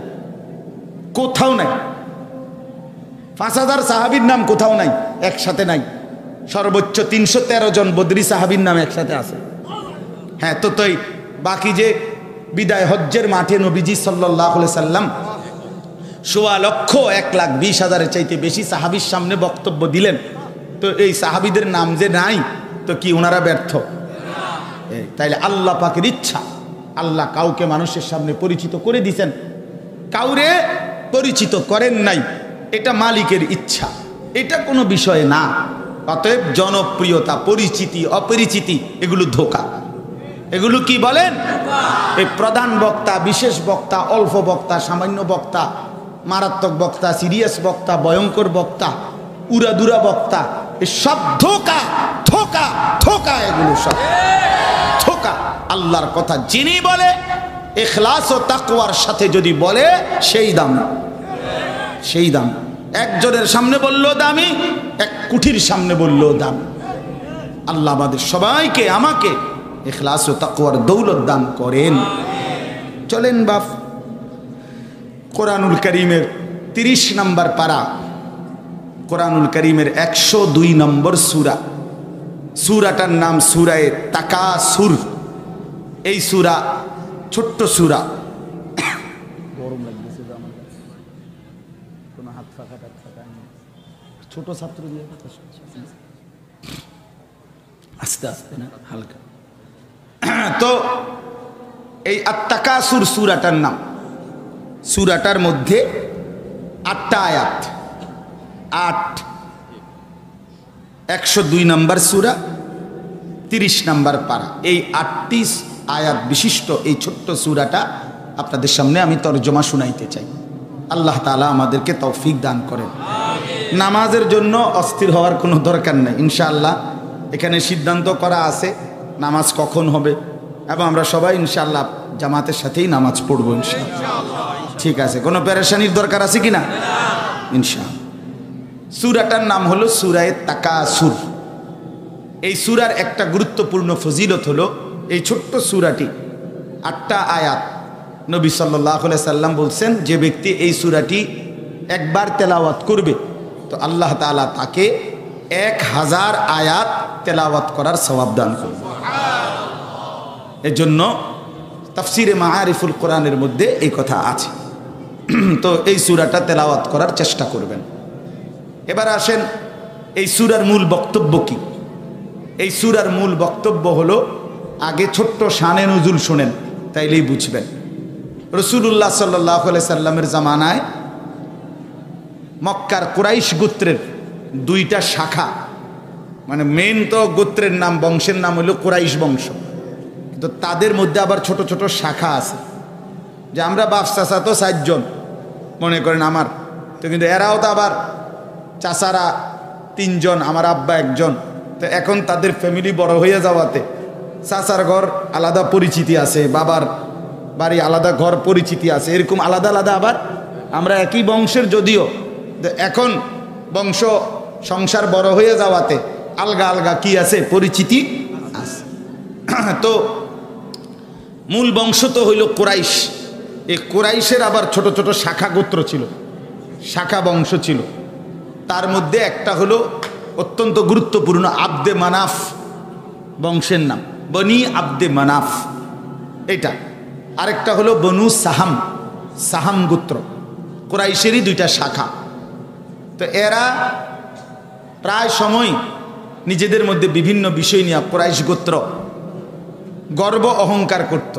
কোথাও নাই। 5,000 সাহাবীর নাম কোথাও নাই, একসাথে নাই। সর্বোচ্চ 313 জন বদরি সাহাবীর নাম একসাথে আছে। হ্যাঁ, তো বাকি যে বিদায় হজ্জের মাঠে নবীজি সাল্লাল্লাহু আলাইহি সাল্লাম 1,20,20,000 চাইতে বেশি সাহাবীর সামনে বক্তব্য দিলেন, তো এই সাহাবীদের নাম যে নাই, তো কি ওনারা ব্যর্থ? তাইলে আল্লাহ পাকের ইচ্ছা, আল্লাহ কাউকে মানুষের সামনে পরিচিত করে দিয়েছেন, কাউরে পরিচিত করেন নাই, এটা মালিকের ইচ্ছা, এটা কোনো বিষয় না। অতএব জনপ্রিয়তা, পরিচিতি, অপরিচিতি এগুলো ধোঁকা। এগুলো কি বলেন? এই প্রধান বক্তা, বিশেষ বক্তা, অল্প বক্তা, সামান্য বক্তা, মারাত্মক বক্তা, সিরিয়াস বক্তা, ভয়ঙ্কর বক্তা, উড়াদুরা বক্তা, এই সব ধোঁকা, ধোঁকা, ধোঁকা, এগুলো সব ধোঁকা। আল্লাহর কথা যিনি বলে ইখলাস ও তাকওয়ার সাথে যদি বলে, সেই দাম, সেই দাম। একজনের সামনে বললেও দামি, এক কুঠির সামনে বললেও দাম। আল্লাহ আমাদের সবাইকে, আমাকে ইখলাস ও তাকওয়ার দৌলত দান করেন। চলেন বাপ, কোরআনুল কারীমের 30 নম্বর পারা, কোরআনুল কারীমের 102 নম্বর সূরা, সূরাটার নাম সূরায়ে তাকাসুর। এই সূরা ছোট্ট সূরা। গরম লাগতেছে যে আমার কোনো হাত ফাঁকা টাত ফাঁকা নেই, ছোট ছাত্র দিয়ে আস্তে আস্তে না, হালকা। তো এই আত-তাকাসুর সূরাটার নাম। সূরাটার মধ্যে 8টা আয়াত, 8, 102 নম্বর সূরা, 30 নম্বর পারা। এই 8টি আয়াত বিশিষ্ট এই ছোট্ট সূরাটা আপনাদের সামনে আমি তরজমা শুনাইতে চাই। আল্লাহ তাআলা আমাদেরকে তৌফিক দান করেন। নামাজের জন্য অস্থির হওয়ার কোনো দরকার নেই, ইনশাআল্লাহ এখানে সিদ্ধান্ত করা আছে নামাজ কখন হবে, এবং আমরা সবাই ইনশাআল্লাহ জামাতের সাথেই নামাজ পড়বো ইনশাআল্লাহ। ঠিক আছে, কোনো পেরেশানির দরকার আছে কিনা? ইনশাআল্লাহ। সূরাটার নাম হলো সূরায়ে তাকাসুর। এই সূরার একটা গুরুত্বপূর্ণ ফজিলত হলো, এই ছোট্ট সূরাটি 8টা আয়াত। নবী সাল্লাল্লাহু আলাইহি সাল্লাম বলছেন, যে ব্যক্তি এই সূরাটি একবার তেলাওয়াত করবে, তো আল্লাহ তাআলা তাকে 1000 আয়াত তেলাওয়াত করার সওয়াব দান করবে। এজন্য তাফসিরে মাআরিফুল কোরআনের মধ্যে এই কথা আছে। তো এই সূরাটা তেলাওয়াত করার চেষ্টা করবেন। এবার আসেন, এই সূরার মূল বক্তব্য কি? এই সূরার মূল বক্তব্য হলো, আগে ছোট্ট শানে নুজুল শুনেন, তাইলেই বুঝবেন। রাসূলুল্লাহ সাল্লাল্লাহু আলাইহি সাল্লামের জামানায় মক্কার কুরাইশ গোত্রের 2টা শাখা, মানে মেন তো গোত্রের নাম, বংশের নাম হলো কুরাইশ বংশ, কিন্তু তাদের মধ্যে আবার ছোট ছোট শাখা আছে। যে আমরা বাপ চাচা তো 4 জন মনে করেন আমার, তো কিন্তু এরাও তো আবার চাচারা 3 জন, আমার আব্বা 1 জন। তো এখন তাদের ফ্যামিলি বড় হয়ে যাওয়াতে চাচার ঘর আলাদা পরিচিতি আছে, বাবার বাড়ি আলাদা ঘর পরিচিতি আছে, এরকম আলাদা আলাদা। আবার আমরা একই বংশের, যদিও এখন বংশ সংসার বড় হয়ে যাওয়াতে আলগা আলগা কি আছে, পরিচিতি আছে। তো মূল বংশ তো হইল কুরাইশ। এই কুরাইশের আবার ছোট ছোট শাখা গোত্র ছিল, শাখা বংশ ছিল। তার মধ্যে একটা হলো অত্যন্ত গুরুত্বপূর্ণ, আব্দে মানাফ বংশের নাম, বনি আব্দে মানাফ এটা। আরেকটা হলো বনু সাহাম, সাহাম গোত্র, কুরাইশেরই 2টা শাখা। তো এরা প্রায় সময় নিজেদের মধ্যে বিভিন্ন বিষয় নিয়ে কুরাইশ গোত্র গর্ব অহংকার করত,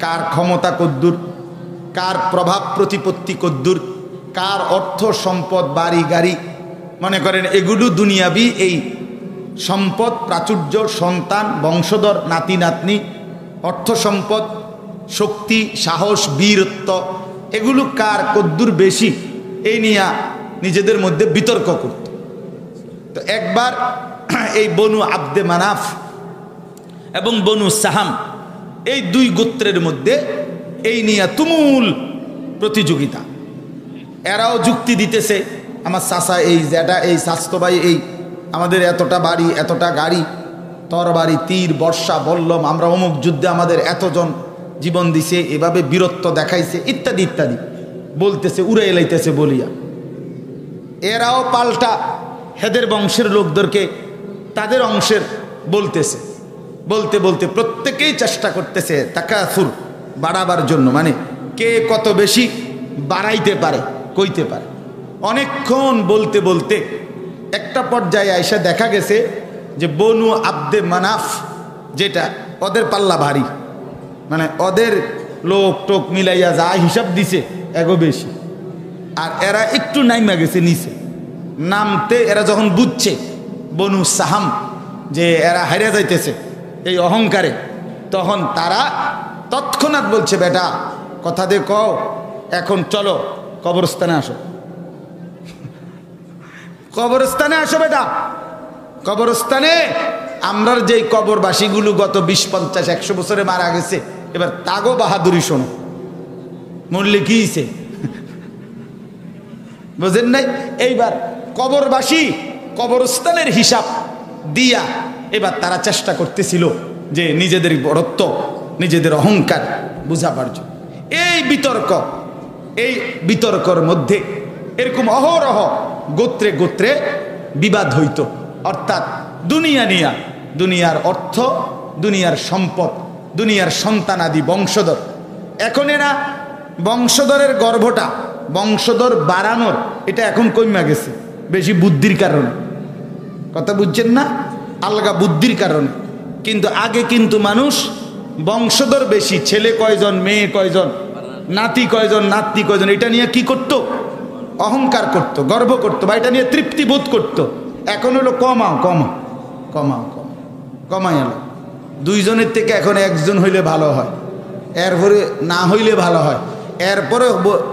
কার ক্ষমতা কদ্দুর, কার প্রভাব প্রতিপত্তি কদ্দুর, কার অর্থ সম্পদ, বাড়ি গাড়ি, মনে করেন এগুলো দুনিয়াবি এই সম্পদ, প্রাচুর্য, সন্তান, বংশধর, নাতি নাতনি, অর্থ সম্পদ, শক্তি, সাহস, বীরত্ব, এগুলো কার কদ্দুর বেশি, এই নিয়ে নিজেদের মধ্যে বিতর্ক করত। তো একবার এই বনু আব্দে মানাফ এবং বনু সাহাম, এই 2 গোত্রের মধ্যে এই নিয়ে তুমুল প্রতিযোগিতা। এরাও যুক্তি দিতেছে, আমার চাচা এই, জ্যাঠা এই, স্বাস্থ্য ভাই এই, আমাদের এতটা বাড়ি, এতটা গাড়ি, তরবারি, তীর, বর্ষা, বল্লম, আমরা অমুক যুদ্ধে আমাদের এতজন জীবন দিছে, এভাবে বীরত্ব দেখাইছে, ইত্যাদি ইত্যাদি বলতেছে, উড়ে এলাইতেছে বলিয়া। এরাও পাল্টা হেদের বংশের লোকদেরকে তাদের অংশের বলতেছে, বলতে বলতে প্রত্যেকেই চেষ্টা করতেছে তাকাসুর বাড়াবার জন্য, মানে কে কত বেশি বাড়াইতে পারে, কইতে পারে। অনেকক্ষণ বলতে বলতে একটা পর্যায়ে আইসা দেখা গেছে যে বনু আব্দে মানাফ, যেটা ওদের পাল্লা ভারী, মানে ওদের লোক টোক মিলাইয়া যা হিসাব দিছে এগো বেশি, আর এরা একটু নাইমা গেছে নিচে। নামতে এরা যখন বুঝছে বনু সাহাম যে এরা হারিয়ে যাইতেছে এই অহংকারে, তখন তারা তৎক্ষণাৎ বলছে, বেটা কথা দে কও, এখন চলো কবরস্থানে আসো, কবরস্থানে আসো বেটা, কবরস্থানে আমরার যেই কবরবাসীগুলো গত 20-50-100 বছরে মারা গেছে, এবার তাগো বাহাদুরি শোনো, মরলে কি হইছে বুঝেন নাই? এইবার কবরবাসী কবরস্থানের হিসাব দিয়া এবার তারা চেষ্টা করতেছিল যে নিজেদের বড়ত্ব, নিজেদের অহংকার বুঝাবার জন্য। এই বিতর্কর মধ্যে এরকম অহরহ গোত্রে গোত্রে বিবাদ হইত, অর্থাৎ দুনিয়া নিয়া, দুনিয়ার অর্থ, দুনিয়ার সম্পদ, দুনিয়ার সন্তানাদি, বংশধর। এখন এরা বংশধরের গর্ভটা, বংশধর বাড়ানোর এটা এখন কমে গেছে, বেশি বুদ্ধির কারণে, কথা বুঝছেন না, আলগা বুদ্ধির কারণে। কিন্তু আগে কিন্তু মানুষ বংশধর বেশি, ছেলে কয়জন, মেয়ে কয়জন, নাতি কয়জন, নাতনি কয়জন, এটা নিয়ে কি করত? অহংকার করত, গর্ব করত, বা এটা নিয়ে তৃপ্তি বোধ করত। এখন হলো কমাও কমাও কমাও কমাও, কমাই এলো। দুইজনের থেকে এখন একজন হইলে ভালো হয়, এরপরে না হইলে ভালো হয়, এরপরে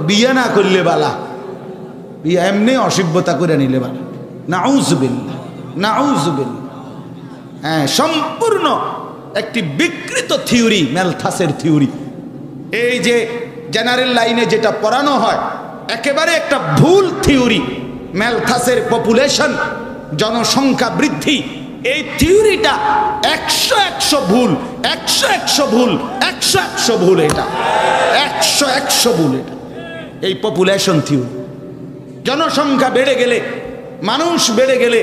বিয়ে না করলে বালা, বিয়ে এমনি অসভ্যতা করে নিলে বালা। নাউজুবিল্লাহ, নাউজুবিল্লাহ। হ্যাঁ, সম্পূর্ণ একটি বিকৃত থিওরি, ম্যালথাসের থিওরি। এই যে জেনারেল লাইনে যেটা পড়ানো হয়, একেবারে একটা ভুল থিওরি। ম্যালথাসের পপুলেশন, জনসংখ্যা বৃদ্ধি, এই থিওরিটা 100 ভুল, 100 ভুল, 100 ভুল, এটা 100 ভুল। এটা এই পপুলেশন থিওরি। জনসংখ্যা বেড়ে গেলে, মানুষ বেড়ে গেলে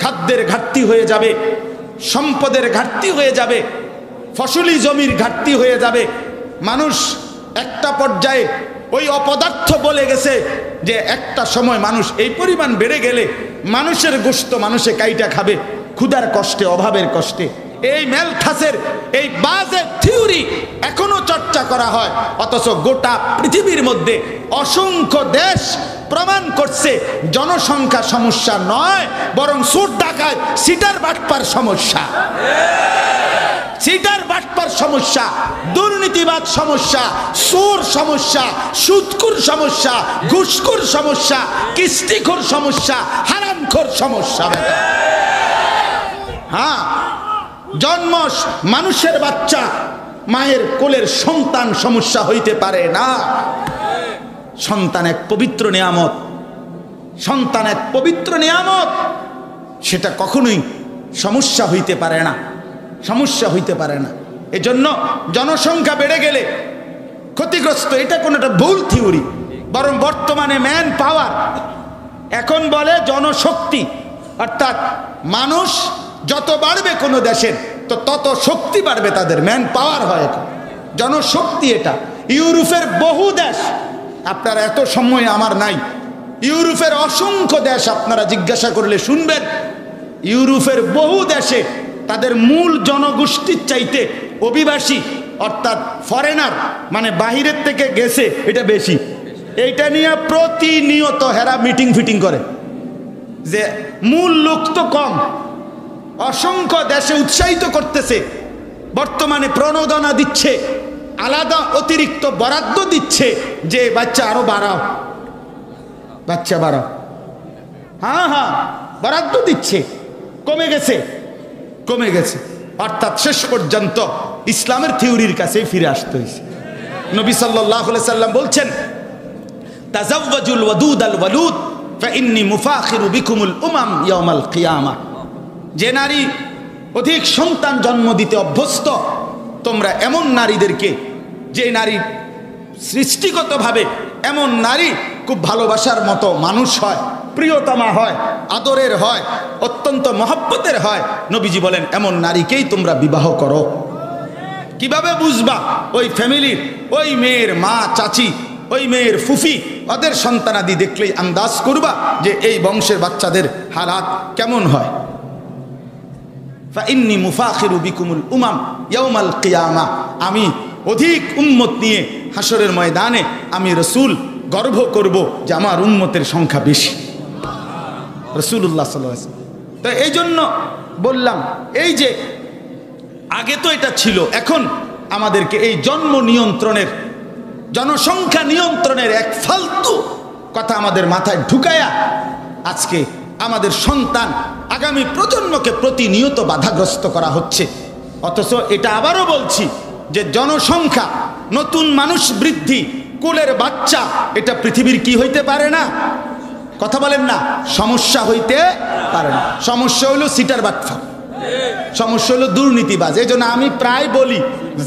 খাদ্যের ঘাটতি হয়ে যাবে, সম্পদের ঘাটতি হয়ে যাবে, ফসলি জমির ঘাটতি হয়ে যাবে। মানুষ একটা পর্যায়ে ওই অপদার্থ বলে গেছে যে একটা সময় মানুষ এই পরিমাণ বেড়ে গেলে মানুষের গোশত মানুষে কাইটা খাবে, ক্ষুধার কষ্টে, অভাবের কষ্টে। এই ম্যালথাসের এই বাজে থিওরি এখনো চর্চা করা হয়, অথচ গোটা পৃথিবীর মধ্যে অসংখ্য দেশ প্রমাণ করছে জনসংখ্যা সমস্যা নয়, বরং সুদ ডাকাত, সিটার বাটপার সমস্যা, সিটার বাটপার সমস্যা, দুর্নীতিবাদ সমস্যা, চোর সমস্যা, সুদখোর সমস্যা, ঘুষখোর সমস্যা, কিস্তিখোর সমস্যা, হারামখোর সমস্যা। হ্যাঁ, জন্ম মানুষের বাচ্চা, মায়ের কোলের সন্তান সমস্যা হইতে পারে না। সন্তান এক পবিত্র নিয়ামত, সন্তান এক পবিত্র নিয়ামত, সেটা কখনোই সমস্যা হইতে পারে না, সমস্যা হইতে পারে না। এজন্য জনসংখ্যা বেড়ে গেলে ক্ষতিগ্রস্ত, এটা কোনো একটা ভুল থিওরি। বরং বর্তমানে ম্যান পাওয়ার, এখন বলে জনশক্তি, অর্থাৎ মানুষ যত বাড়বে কোনো দেশের, তো তত শক্তি বাড়বে তাদের, ম্যান পাওয়ার হয় এখন, জনশক্তি। এটা ইউরোপের বহু দেশ, আপনারা এত সময় আমার নাই, ইউরোপের অসংখ্য দেশ আপনারা জিজ্ঞাসা করলে শুনবেন, ইউরোপের বহু দেশে তাদের মূল জনগোষ্ঠীর চাইতে অভিবাসী, অর্থাৎ ফরেনার, মানে বাহিরের থেকে গেছে, এটা বেশি। এইটা নিয়ে প্রতিনিয়ত হেরা মিটিং ফিটিং করে যে মূল লোক তো কম, অসংখ্য দেশে উৎসাহিত করতেছে, বর্তমানে প্রণোদনা দিচ্ছে, আলাদা অতিরিক্ত বরাদ্দ দিচ্ছে যে বাচ্চা আরো বাড়াও, বাচ্চা বাড়াও। হ্যাঁ হ্যাঁ, বরাদ্দ দিচ্ছে, কমে গেছে, কমে গেছে। অর্থাৎ শেষ পর্যন্ত ইসলামের থিওরির কাছে ফিরে আসতে হয়েছে। নবী সাল্লাল্লাহু আলাইহি সাল্লাম বলছেন, তাজাওয়াজুল ওয়াদুদ আল ওয়ালুদ ফাইন্নী মুফাখিরু বিকুমুল উমাম ইয়াউমাল কিয়ামা। যে নারী অধিক সন্তান জন্ম দিতে অভ্যস্ত তোমরা এমন নারীদেরকে, যে নারী সৃষ্টিগতভাবে এমন নারী খুব ভালোবাসার মতো মানুষ হয়, প্রিয়তমা হয়, আদরের হয়, অত্যন্ত মহব্বতের হয়, নবীজি বলেন এমন নারীকেই তোমরা বিবাহ করো। কিভাবে বুঝবা? ওই ফ্যামিলির ওই মেয়ের মা, চাচি, ওই মেয়ের ফুফি, ওদের সন্তানাদি দেখলেই আন্দাজ করবা যে এই বংশের বাচ্চাদের হালাত কেমন হয়। ফাইন্নী মুফাখিরু বিকুমুল উমাম ইয়াউমাল কিয়ামা, আমি অধিক উম্মত নিয়ে হাসরের ময়দানে আমি রাসূল গর্ব করব যে আমার উম্মতের সংখ্যা বেশি। রাসূলুল্লাহ সাল্লাল্লাহু আলাইহি ওয়াসাল্লাম। তো এই জন্য বললাম, এই যে আগে তো এটা ছিল, এখন আমাদেরকে এই জন্ম নিয়ন্ত্রণের, জনসংখ্যা নিয়ন্ত্রণের এক ফালতু কথা আমাদের মাথায় ঢুকায়া আজকে আমাদের সন্তান, আগামী প্রজন্মকে প্রতিনিয়ত বাধাগ্রস্ত করা হচ্ছে। অথচ এটা আবারও বলছি যে জনসংখ্যা, নতুন মানুষ বৃদ্ধি, কোলের বাচ্চা, এটা পৃথিবীর কি হইতে পারে না? কথা বলেন না, সমস্যা হইতে পারে না। সমস্যা হইল সিটার বাটফা, সমস্যা হলো দুর্নীতিবাজ। এই জন্য আমি প্রায় বলি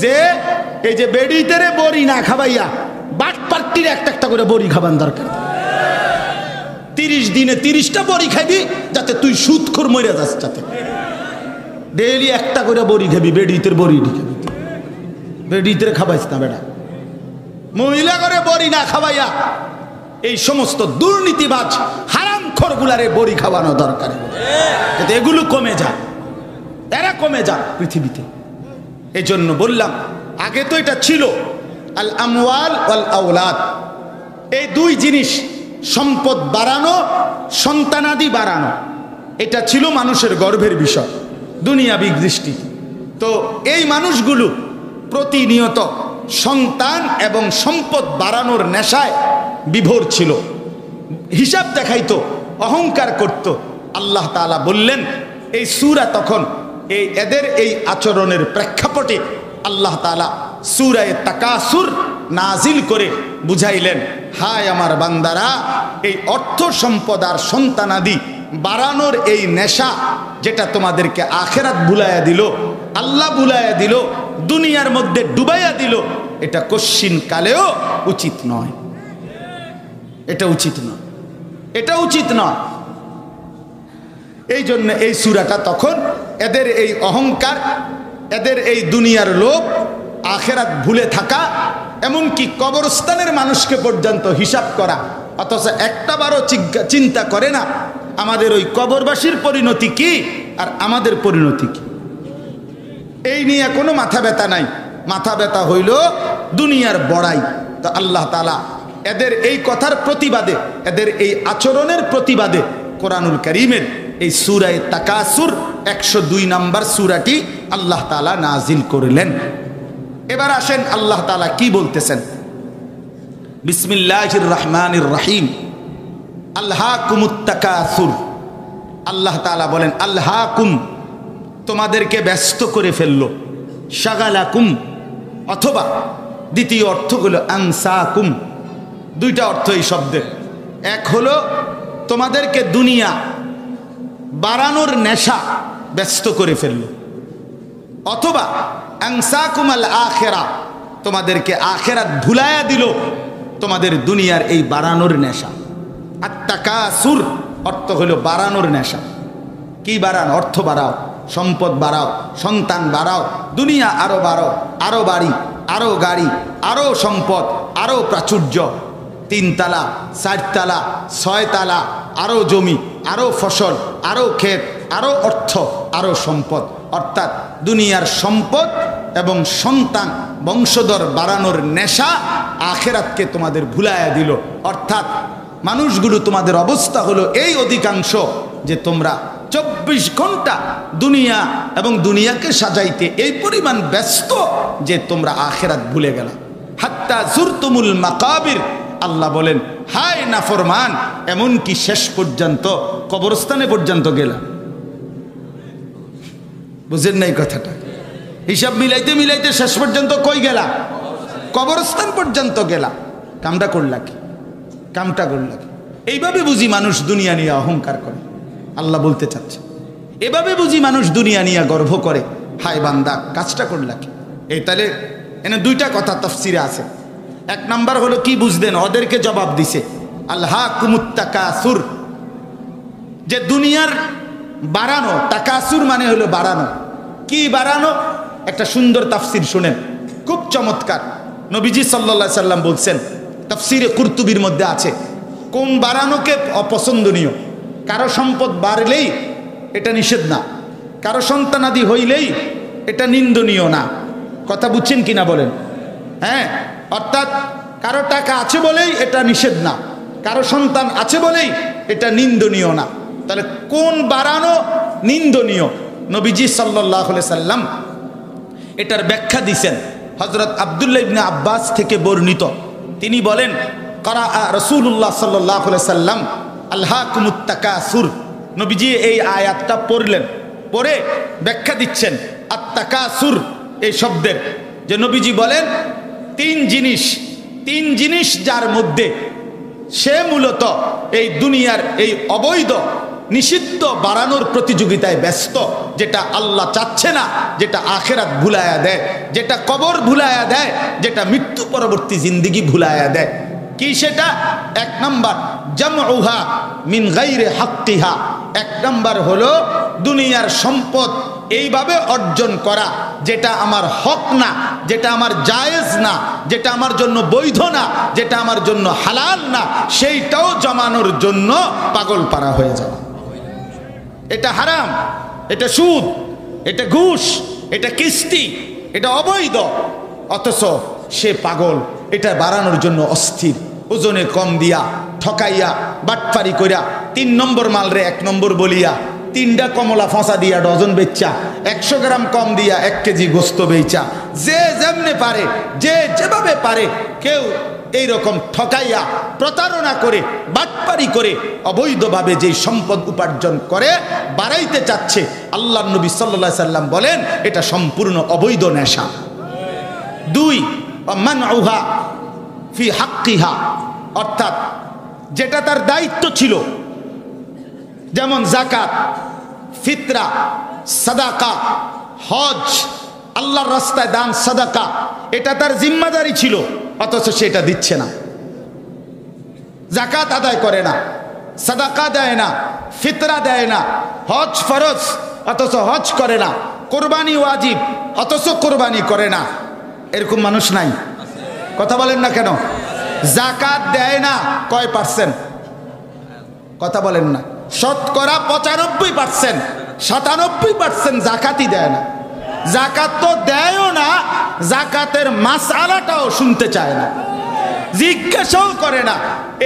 যে এই যে বেডিতেরে বড়ি না খাবাইয়া বাট পার্টির একটা একটা করে বড়ি খাবান দরকার। 30 দিনে 30টা বড়ি খাবি যাতে তুই সুদখোর মরে যাস, যাতে ডেইলি একটা করে বড়ি খাবি, বেডিতের বড়ি খাবি, বেডিতেরে খাবাইস না বেটা। মহিলা করে বড়ি না খাবাইয়া এই সমস্ত দুর্নীতিবাজ হারামখোরগুলারে বড়ি খাওয়ানো দরকার, যাতে এগুলো কমে যায়, এরা কমে যাক পৃথিবীতে। এই জন্য বললাম, আগে তো এটা ছিল আল আমওয়াল ওয়াল আওলাদ, এই দুই জিনিস, সম্পদ বাড়ানো, সন্তানাদি বাড়ানো, এটা ছিল মানুষের গর্বের বিষয় দুনিয়াবি দৃষ্টি। তো এই মানুষগুলো প্রতিনিয়ত সন্তান এবং সম্পদ বাড়ানোর নেশায় বিভোর ছিল, হিসাব দেখাইতো, অহংকার করত। আল্লাহ তাআলা বললেন এই সূরা তখন এদের এই আচরণের প্রেক্ষাপটে আল্লাহ তাআলা সূরা তাকাসুর নাজিল করে বুঝাইলেন, হায় আমার বান্দারা, এই অর্থ সম্পদ আর সন্তানাদি বাড়ানোর এই নেশা, যেটা তোমাদেরকে আখেরাত ভুলাইয়া দিল, আল্লাহ ভুলাইয়া দিল, দুনিয়ার মধ্যে ডুবাইয়া দিল, এটা কশ্চিন কালেও উচিত নয়। এটা উচিত নয়, এটা উচিত নয়। এই জন্য এই সূরাটা তখন এদের এই অহংকার, এদের এই দুনিয়ার লোভ, আখেরাত ভুলে থাকা, এমনকি কবরস্থানের মানুষকে পর্যন্ত হিসাব করা, অথচ একটাবারও চিন্তা করে না আমাদের ওই কবরবাসীর পরিণতি কি আর আমাদের পরিণতি কি। এই নিয়ে কোনো মাথা ব্যথা নাই, মাথা ব্যথা হইল দুনিয়ার বড়াই। তো আল্লাহ তাআলা এদের এই কথার প্রতিবাদে, এদের এই আচরণের প্রতিবাদে কোরআনুল কারীমের এই সূরা তাকাসুর 102 নম্বর সূরাটি আল্লাহ তাআলা নাজিল করলেন। এবার আসেন আল্লাহ তাআলা কি বলতেছেন। বিসমিল্লাহির রহমানির রহিম। আলহাকুমুত তাকাসুর। আল্লাহ তাআলা বলেন আলহাকুম, তোমাদেরকে ব্যস্ত করে ফেললো, শাগালাকুম, অথবা দ্বিতীয় অর্থ হলো আনসাকুম। দুইটা অর্থ এই শব্দের। এক হলো তোমাদেরকে দুনিয়া বাড়ানোর নেশা ব্যস্ত করে ফেললো, অথবা আনসাকুম আল আখিরা, তোমাদেরকে আখিরাত ভুলায়া দিল তোমাদের দুনিয়ার এই বাড়ানোর নেশা। আর তাকাসুর অর্থ হলো বাড়ানোর নেশা। কি বাড়ান? অর্থ বাড়াও, সম্পদ বাড়াও, সন্তান বাড়াও, দুনিয়া আরো বাড়াও, আরো বাড়ি, আরো গাড়ি, আরো সম্পদ, আরো প্রাচুর্য, 3 তালা, 4 তালা, 6 তালা, আরো জমি, আরো ফসল, আরো ক্ষেত, আরো অর্থ, আরো সম্পদ। অর্থাৎ দুনিয়ার সম্পদ এবং সন্তান বংশধর বাড়ানোর নেশা আখেরাতকে তোমাদের ভুলাইয়া দিল। অর্থাৎ মানুষগুলো, তোমাদের অবস্থা হলো এই অধিকাংশ যে তোমরা 24 ঘন্টা দুনিয়া এবং দুনিয়াকে সাজাইতে এই পরিমাণ ব্যস্ত যে তোমরা আখেরাত ভুলে গেলা। হাত্তা জুরতুমুল মাকাবির, আল্লাহ বলেন হায় নাফরমান, এমনকি শেষ পর্যন্ত কবরস্থানে পর্যন্ত গেলা। বুঝেন নাই কথাটা? হিসাব মিলাইতে মিলাইতে শেষ পর্যন্ত কই গেলা? কবরস্থান পর্যন্ত গেলা। কামটা করলা কি? কামটা করলা কি? এইভাবে বুঝি মানুষ দুনিয়া নিয়ে অহংকার করে। আল্লাহ বলতে চাচ্ছে এভাবে বুঝি মানুষ দুনিয়া নিয়ে গর্ব করে। হায় বান্দা, কাজটা করলা কি? এই তাহলে এনে দুইটা কথা তাফসিরে আছে। এক নাম্বার হলো কি বুঝলেন, ওদেরকে জবাব দিছে আলহাকুমুত তাকাসুর, যে দুনিয়ার বাড়ানো। তাকাসুর মানে হলো বাড়ানো। কি বাড়ানো? একটা সুন্দর তাফসির শুনেন, খুব চমৎকার। নবীজি সাল্লাল্লাহু আলাইহি সাল্লাম বলছেন, তাফসিরে কুরতুবির মধ্যে আছে, কোন বাড়ানোকে অপছন্দনীয়। কারো সম্পদ বাড়লেই এটা নিষেধ না, কারো সন্তানাদি হইলেই এটা নিন্দনীয় না। কথা বুঝছেন কিনা বলেন? হ্যাঁ, অর্থাৎ কারো টাকা আছে বলেই এটা নিষেধ না, কারো সন্তান আছে বলেই এটা নিন্দনীয় না। তাহলে কোন বাড়ানো নিন্দনীয়? নবীজি সাল্লাল্লাহু আলাইহি সাল্লাম এটার ব্যাখ্যা দিয়েছেন হযরত আব্দুল্লাহ ইবনে আব্বাস থেকে বর্ণিত। তিনি বলেন, করা রাসূলুল্লাহ সাল্লাল্লাহু আলাইহি সাল্লাম আলহাকুমুত তাকাসুর। নবীজি এই আয়াতটা পড়লেন, পড়ে ব্যাখ্যা দিচ্ছেন আত তাকাসুর এই শব্দের, যে নবীজি বলেন তিন জিনিস যার মধ্যে সে মূলত এই দুনিয়ার এই অবৈধ নিষিদ্ধ বাড়ানোর প্রতিযোগিতায় ব্যস্ত, যেটা আল্লাহ চাচ্ছে না, যেটা আখিরাত ভুলায়া দেয়, যেটা কবর ভুলায়া দেয়, যেটা মৃত্যু পরবর্তী জিন্দেগি ভুলায়া দেয়। কি সেটা? এক নাম্বার জামউহা মিন গায়রি হাক্কিহা। এক নাম্বার হলো দুনিয়ার সম্পদ এইভাবে অর্জন করা যেটা আমার হক না, যেটা আমার জায়েজ না, যেটা আমার জন্য বৈধ না, যেটা আমার জন্য হালাল না, সেইটাও জমানোর জন্য পাগল পারা হয়ে যাওয়া। এটা হারাম, এটা সুদ, এটা ঘুষ, এটা কিস্তি, এটা অবৈধ, অথচ সে পাগল এটা বাড়ানোর জন্য অস্থির। ওজনে কম দিয়া, ঠকাইয়া, বাটপারি কইরা 3 নম্বর মালরে 1 নম্বর বলিয়া, 3টা কমলা ফসা দিয়া ডজন বেচা, 100 গ্রাম কম দিয়া 1 কেজি গোস্ত বেচা, যে যেমনে পারে, যে যেভাবে পারে, কেউ এইরকম ঠকাইয়া, প্রতারণা করে, বাটপারি করে অবৈধভাবে যেই সম্পদ উপার্জন করে বাড়াইতে চাচ্ছে, আল্লাহর নবী সাল্লাল্লাহু আলাইহি সাল্লাম বলেন এটা সম্পূর্ণ অবৈধ নেশা। 2 মানউহা ফি হাক্কিহা, অর্থাৎ যেটা তার দায়িত্ব ছিল, যেমন যাকাত, ফিতরা, সাদাকা, হজ, আল্লাহর রাস্তায় দান সাদাকা, এটা তার জিম্মাদারি ছিল, অথচ সেটা দিচ্ছে না। যাকাত আদায় করে না, সাদাকা দেয় না, ফিতরা দেয় না, হজ ফরজ অথচ হজ করে না, কোরবানি ওয়াজিব অথচ কোরবানি করে না। এরকম মানুষ নাই? কথা বলেন না কেন? যাকাত দেয় না কয় পার্সেন্ট? কথা বলেন না। শতকরা 95%, 97% যাকাতই দেয় না। যাকাত তো দেয়ও না, যাকাতের মাসআলাটাও শুনতে চায় না, জিজ্ঞাসাও করে না।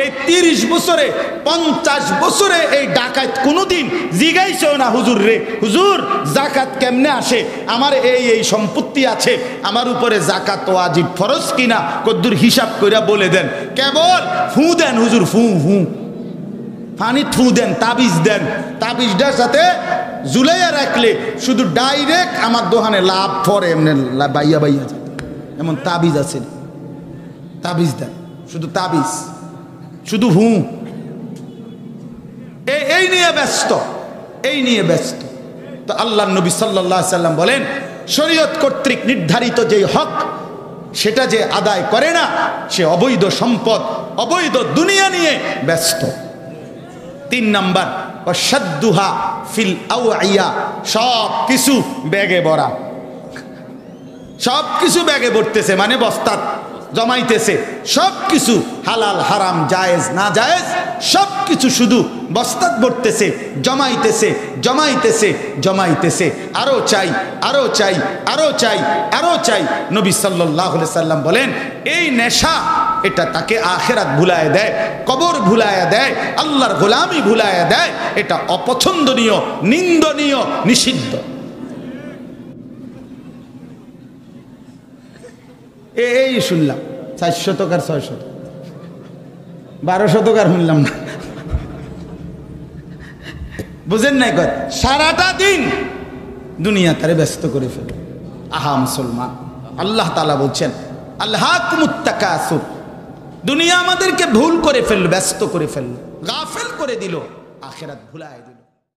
এই 30 বছরে 50 বছরে এই ডাকাত কোনোদিন জিজ্ঞাইছেও না, হুজুর রে, হুজুর যাকাত কেমনে আসে, আমার এই সম্পত্তি আছে, আমার উপরে যাকাত ওয়াজিব ফরজ কিনা কদ্দুর হিসাব কইরা বলে দেন। কেবল ফু দেন হুজুর, ফু ফু পানি থু দেন, তাবিজ দেন, তাবিজটার সাথে ঝুলাইয়া রাখলে শুধু ডাইরেক্ট আমার দোকানে লাভ পরে এমনি বাইয়া বাইয়া যায়, এমন তাবিজ আছে। তাবিজ দেন, শুধু তাবিজ, শুধু হু, এই নিয়ে ব্যস্ত, এই নিয়ে ব্যস্ত। তো আল্লাহর নবী সাল্লাল্লাহু আলাইহি সাল্লাম বলেন শরীয়ত কর্তৃক নির্ধারিত যে হক সেটা যে আদায় করে না, সে অবৈধ সম্পদ, অবৈধ দুনিয়া নিয়ে ব্যস্ত। 3 নাম্বার ওয়াশাদ্দুহা ফিল আওয়াইয়া, সব কিছু ব্যাগে ভরা, সব কিছু ব্যাগে ভরতেছে, মানে বস্তা জমাইতেছে, সব কিছু হালাল হারাম জায়েজ না জায়েজ সব কিছু শুধু বস্তাত ভরতেছে, জমাইতেছে, জমাইতেছে, জমাইতেছে, আরো চাই, আরো চাই, আরো চাই, আরো চাই। নবী সাল্লাল্লাহু আলাইহি সাল্লাম বলেন এই নেশা এটা তাকে আখিরাত ভুলায় দেয়, কবর ভুলায় দেয়, আল্লাহর গোলামি ভুলায় দেয়। এটা অপছন্দনীয়, নিন্দনীয়, নিষিদ্ধ। এই শুনলাম 400 আর 600, 1200 আর শুনলাম না, বুঝেন নাই? কর সারাটা দিন দুনিয়া তারে ব্যস্ত করে ফেলে। আহা মুসলমান, আল্লাহ তাআলা বলছেন আলহাকুমুত তাকাসুর, দুনিয়া আমাদেরকে ভুল করে ফেলল, ব্যস্ত করে ফেলল, গাফেল করে দিল, আখিরাত ভুলায় দিল।